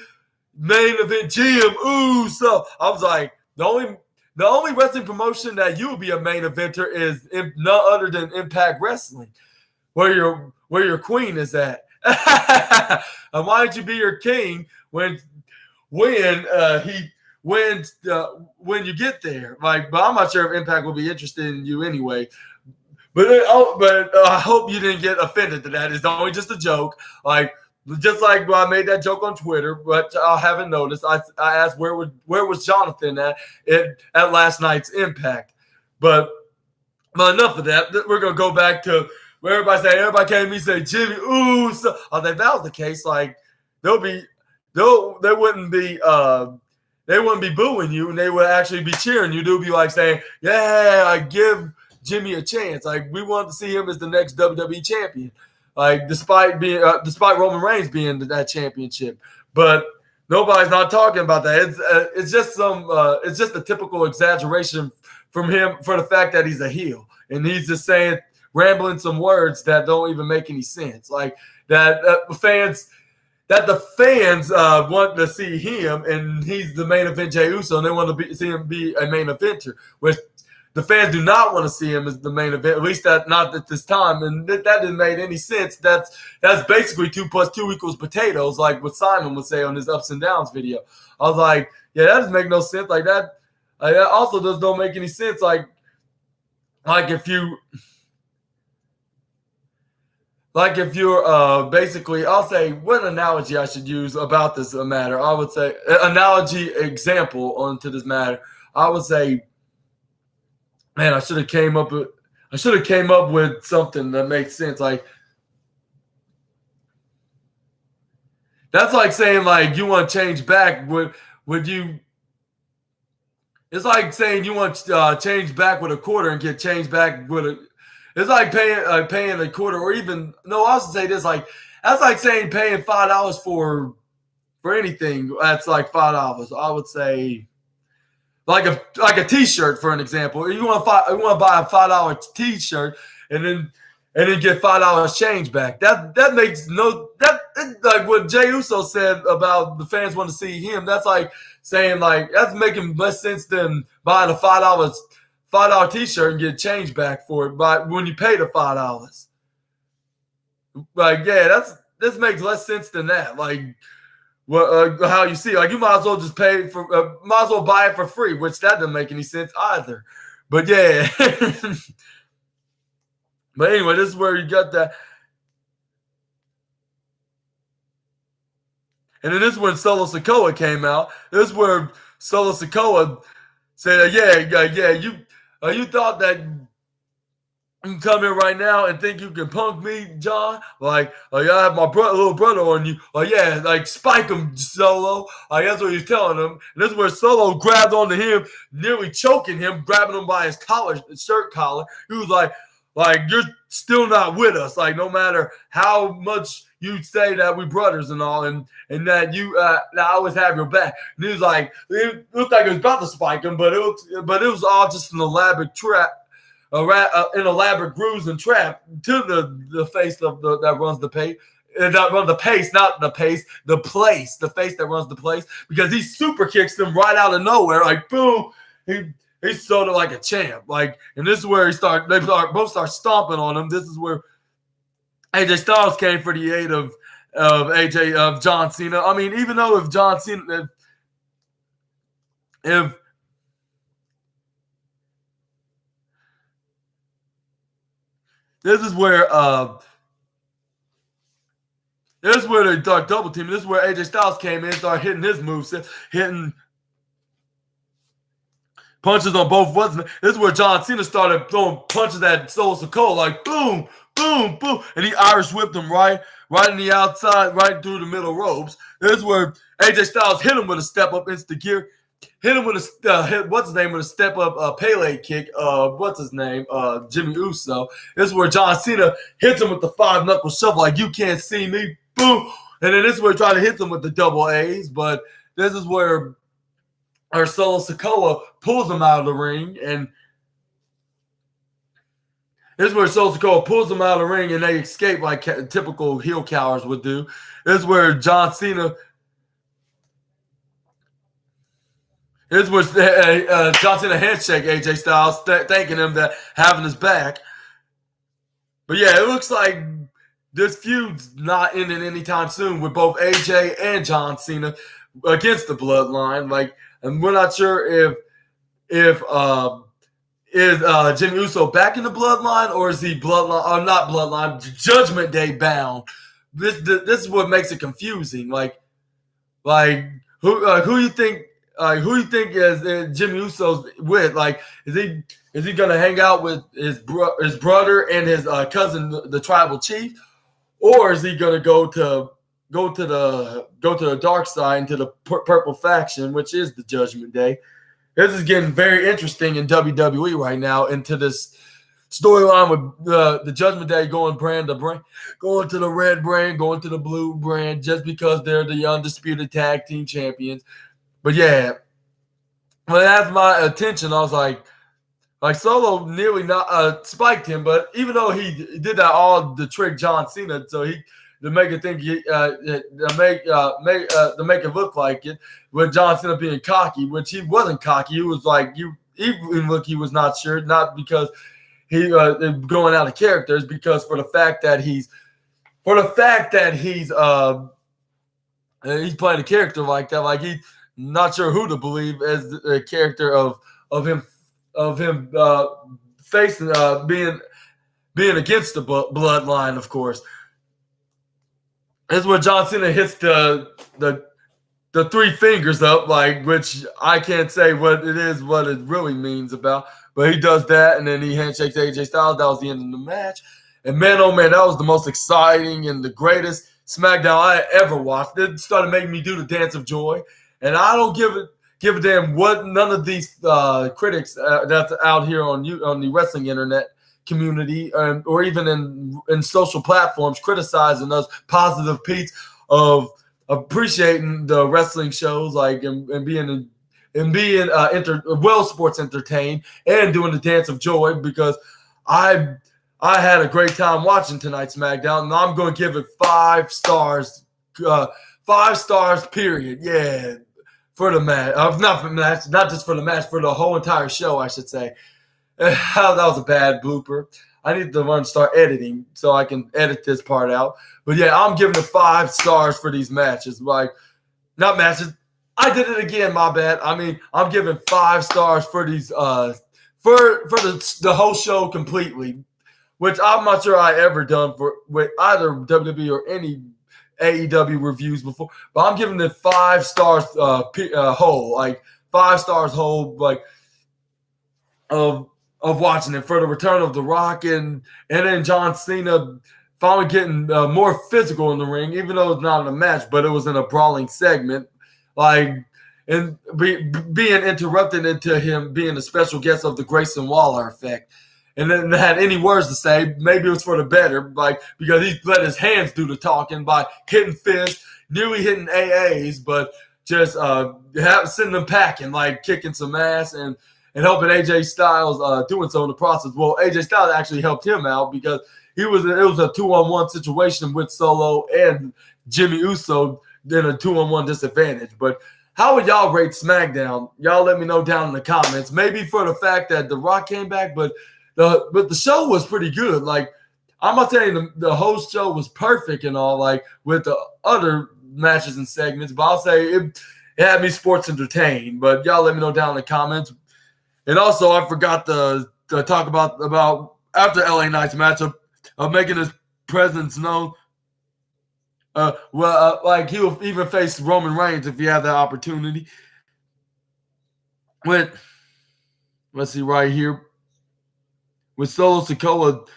main event Jim. Ooh, so I was like, the only The only wrestling promotion that you will be a main eventer is none other than Impact Wrestling, where your queen is at. And why don't you be your king when when you get there? Like, but I'm not sure if Impact will be interested in you anyway. But I hope you didn't get offended to that. It's only just a joke. Like, just like I made that joke on Twitter, but I haven't noticed. I asked where was Jonathan at last night's Impact. But enough of that. We're gonna go back to where everybody came to me and say Jimmy Uso. I think that was the case. Like, they wouldn't be booing you, and they would actually be cheering you. They'll be like saying, "Yeah, I give Jimmy a chance." Like, we want to see him as the next WWE champion. Like, despite Roman Reigns being that championship, but nobody's not talking about that. It's just a typical exaggeration from him for the fact that he's a heel and he's just rambling some words that don't even make any sense. Like that the fans want to see him, and he's the main event Jey Uso, and they want to see him be a main eventer, which the fans do not want to see him as the main event, at least not at this time, and that didn't make any sense. That's basically 2 + 2 = potatoes, like what Simon would say on his Ups and Downs video. I was like, yeah, that doesn't make no sense. Like that also don't make any sense. Like if you're basically, I'll say what analogy I should use about this matter. I would say analogy example onto this matter. I would say, man, I should have came up with something that makes sense. Like, that's like saying, like, you want to change back. Would you? It's like saying you want to change back with a quarter and get changed back with a. It's like paying a quarter, or even no. I should say this, like, that's like saying paying $5 for anything. That's like $5. I would say. Like a T-shirt, for an example. You want to buy a $5 T-shirt and then get $5 change back. That makes like what Jey Uso said about the fans want to see him. That's like saying, like, that's making less sense than buying a $5 T-shirt and get change back for it. But when you pay the $5, like, yeah, this makes less sense than that. Like. How you see, like, you might as well just might as well buy it for free, which that doesn't make any sense either. But yeah, but anyway, this is where you got that, and then this is when Solo Sikoa came out. This is where Solo Sikoa said, "Yeah, you thought that." You can come in right now and think you can punk me, John? Like, I have my little brother on you. Like, yeah, like, spike him, Solo. Like, that's what he's telling him. And this is where Solo grabbed onto him, nearly choking him, grabbing him by his shirt collar. He was like, you're still not with us. Like, no matter how much you say that we brothers and all, and that you that I always have your back. And he was like, it looked like he was about to spike him, but it was all just an elaborate trap. An elaborate bruise and trap to the face of that runs the pace. That runs the pace, not the pace, the place, the face that runs the place, because he super kicks him right out of nowhere, like boom. He's sort of like a champ, like, and this is where they both start stomping on him. This is where AJ Styles came for the aid of John Cena. I mean, even though if John Cena, if this is where they start double teaming. This is where AJ Styles came in and started hitting his moveset, hitting punches on both buttons. This is where John Cena started throwing punches at Solo Sikoa, like boom, boom, boom, and he Irish whipped him right in the outside, right through the middle ropes. This is where AJ Styles hit him with a step up instant gear. Hit him with with a step up Pele kick. Jimmy Uso. This is where John Cena hits him with the 5-knuckle shuffle, like, you can't see me, boom. And then this is where he tried to hit him with the double A's, but this is where Solo Sikoa pulls him out of the ring, and this is where Solo Sikoa pulls him out of the ring, and they escape like typical heel cowards would do. This is where John Cena. Here's what John Cena handshake AJ Styles, thanking him that having his back. But yeah, it looks like this feud's not ending anytime soon with both AJ and John Cena against the Bloodline. Like, and we're not sure if is Jimmy Uso back in the Bloodline, or is he Bloodline or not Bloodline Judgment Day bound? This is what makes it confusing. Like who you think is Jimmy Uso's with? Like, is he gonna hang out with his brother and his cousin, the Tribal Chief, or is he gonna go to the dark side, into the purple faction, which is the Judgment Day? This is getting very interesting in WWE right now, into this storyline with the Judgment Day going brand to brand, going to the red brand, going to the blue brand, just because they're the undisputed tag team champions. But yeah, when it had my attention, I was like Solo nearly not spiked him, but even though he did that all to trick John Cena, so to make it think to make it look like it, with John Cena being cocky, which he wasn't cocky. He was like he was not sure, not because he going out of character, is because for the fact that he's playing a character like that, like he's not sure who to believe as the character of him facing being against the Bloodline, of course. This is when John Cena hits the three fingers up, like, which I can't say what it really means about, but he does that, and then he handshakes AJ Styles. That was the end of the match. And man, oh man, that was the most exciting and the greatest SmackDown I ever watched. It started making me do the dance of joy, and I don't give a damn what none of these critics that's out here on the wrestling internet community, or even in social platforms criticizing us positive Pete's of appreciating the wrestling shows, like and being well sports entertained and doing the dance of joy, because I had a great time watching tonight's SmackDown, and I'm going to give it 5 stars, 5 stars period. Yeah, for the match, not just for the match, for the whole entire show, I should say. That was a bad blooper. I need to start editing so I can edit this part out. But yeah, I'm giving it 5 stars for these matches. Like, not matches. I did it again. My bad. I mean, I'm giving 5 stars for these for the whole show completely, which I'm not sure I ever done with either WWE or any AEW reviews before. But I'm giving it 5 stars whole, like 5 stars whole, like of watching it, for the return of The Rock and then John Cena finally getting more physical in the ring, even though it's not in a match, but it was in a brawling segment, like, and being interrupted into him being a special guest of the Grayson Waller effect. And then had any words to say, maybe it was for the better, like, because he let his hands do the talking by hitting fists, nearly hitting AAs, but just sending them packing, like kicking some ass and helping AJ Styles doing so in the process. Well, AJ Styles actually helped him out, because it was a 2-on-1 situation with Solo and Jimmy Uso, then a 2-on-1 disadvantage. But how would y'all rate SmackDown? Y'all let me know down in the comments. Maybe for the fact that The Rock came back, but the show was pretty good. Like, I'm not saying the whole show was perfect and all, like with the other matches and segments, but I'll say it had me sports entertained. But y'all let me know down in the comments. And also, I forgot to talk about after LA Knight's matchup of making his presence known. Like, he will even face Roman Reigns if he had that opportunity. Let's see right here. With Solo Sikoa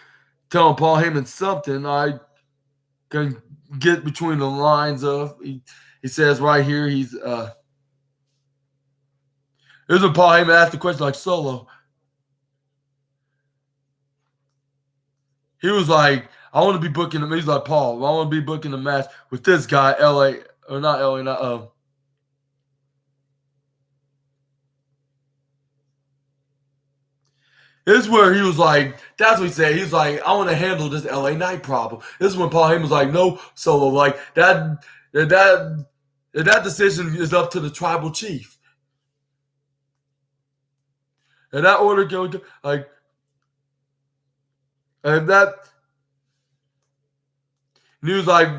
telling Paul Heyman something, I can get between the lines of. He says right here, here's when Paul Heyman asked the question, like, Solo. He was like, I want to be booking him. He's like, Paul, I want to be booking a match with this guy, This is where he was like, that's what he said. He was like, I want to handle this LA Knight problem. This is when Paul Heyman was like, no, Solo, like that decision is up to the Tribal Chief. and that order going to like, and that he was like,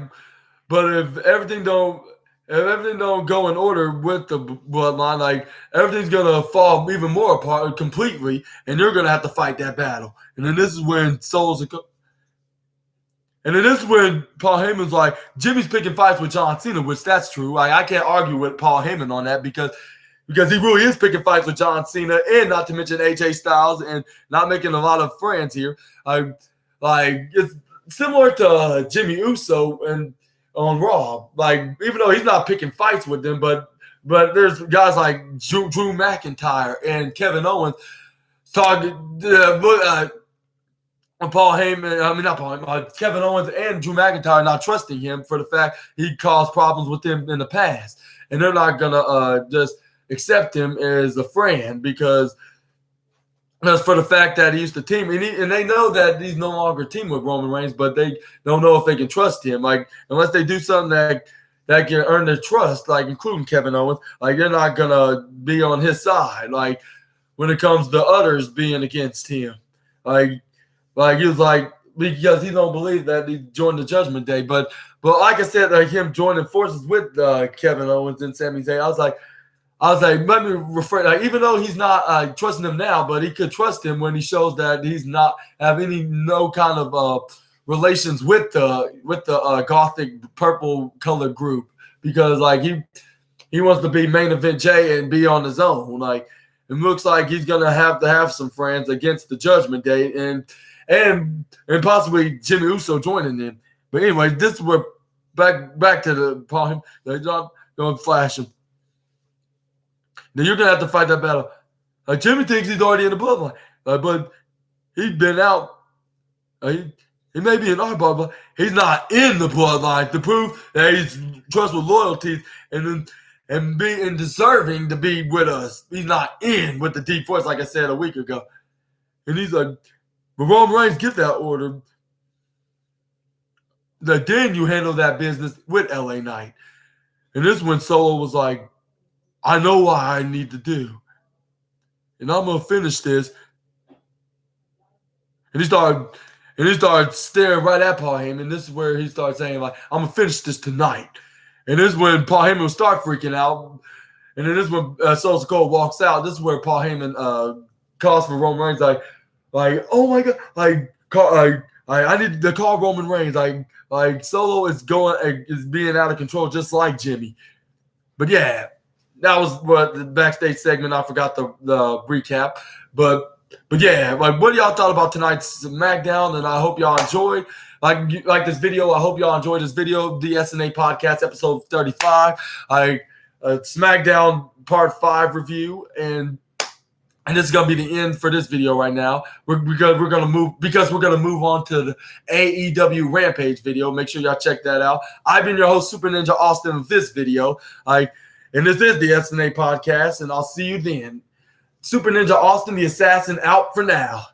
but if everything don't go in order with the bloodline, like everything's gonna fall even more apart completely, and you're gonna have to fight that battle. And then this is when Paul Heyman's like, Jimmy's picking fights with John Cena, which that's true. Like, I can't argue with Paul Heyman on that because he really is picking fights with John Cena, and not to mention AJ Styles, and not making a lot of friends here. Like it's similar to Jimmy Uso and on Raw. Like, even though he's not picking fights with them, but there's guys like Drew McIntyre and Kevin Owens talking. Paul Heyman, not Paul Heyman, Kevin Owens and Drew McIntyre not trusting him for the fact he caused problems with them in the past. And they're not going to just accept him as a friend because that's for the fact that he used to team. And they know that he's no longer a team with Roman Reigns, but they don't know if they can trust him. Like, unless they do something that can earn their trust, like including Kevin Owens, like they're not going to be on his side. Like, when it comes to others being against him. Like he was like, because he don't believe that he joined the Judgment Day. But like I said, like him joining forces with Kevin Owens and Sami Zayn, I was like, let me refer. Like, even though he's not trusting him now, but he could trust him when he shows that he's not have no kind of relations with the Gothic purple colored group, because like he wants to be main event Jay and be on his own. Like, it looks like he's gonna have to have some friends against the Judgment Day and possibly Jimmy Uso joining them. But anyway, this is where back to the Paul. They're not going to flash him. Now you're going to have to fight that battle. Like, Jimmy thinks he's already in the bloodline, but he's been out. He may be in our bloodline, but he's not in the bloodline to prove that he's trust with loyalties and being deserving to be with us. He's not in with the deep force, like I said a week ago. And he's like, but Roman Reigns get that order. Then you handle that business with LA Knight. And this is when Solo was like, I know what I need to do. And I'm going to finish this. And he started staring right at Paul Heyman. This is where he started saying, like, I'm going to finish this tonight. And this is when Paul Heyman will start freaking out. And then this is when Solo Sikoa walks out. This is where Paul Heyman calls for Roman Reigns, like, oh my God, I need to call Roman Reigns. Like Solo is being out of control, just like Jimmy. But yeah, that was what the backstage segment. I forgot the recap, but yeah, like, what do y'all thought about tonight's SmackDown? And I hope y'all enjoyed. Like this video. I hope y'all enjoyed this video. The SNA podcast, episode 35. SmackDown Part 5 review, and this is gonna be the end for this video right now. We're gonna move on to the AEW Rampage video. Make sure y'all check that out. I've been your host, Super Ninja Austin, with this video. And this is the SNA podcast, and I'll see you then. Super Ninja Austin, the assassin, out for now.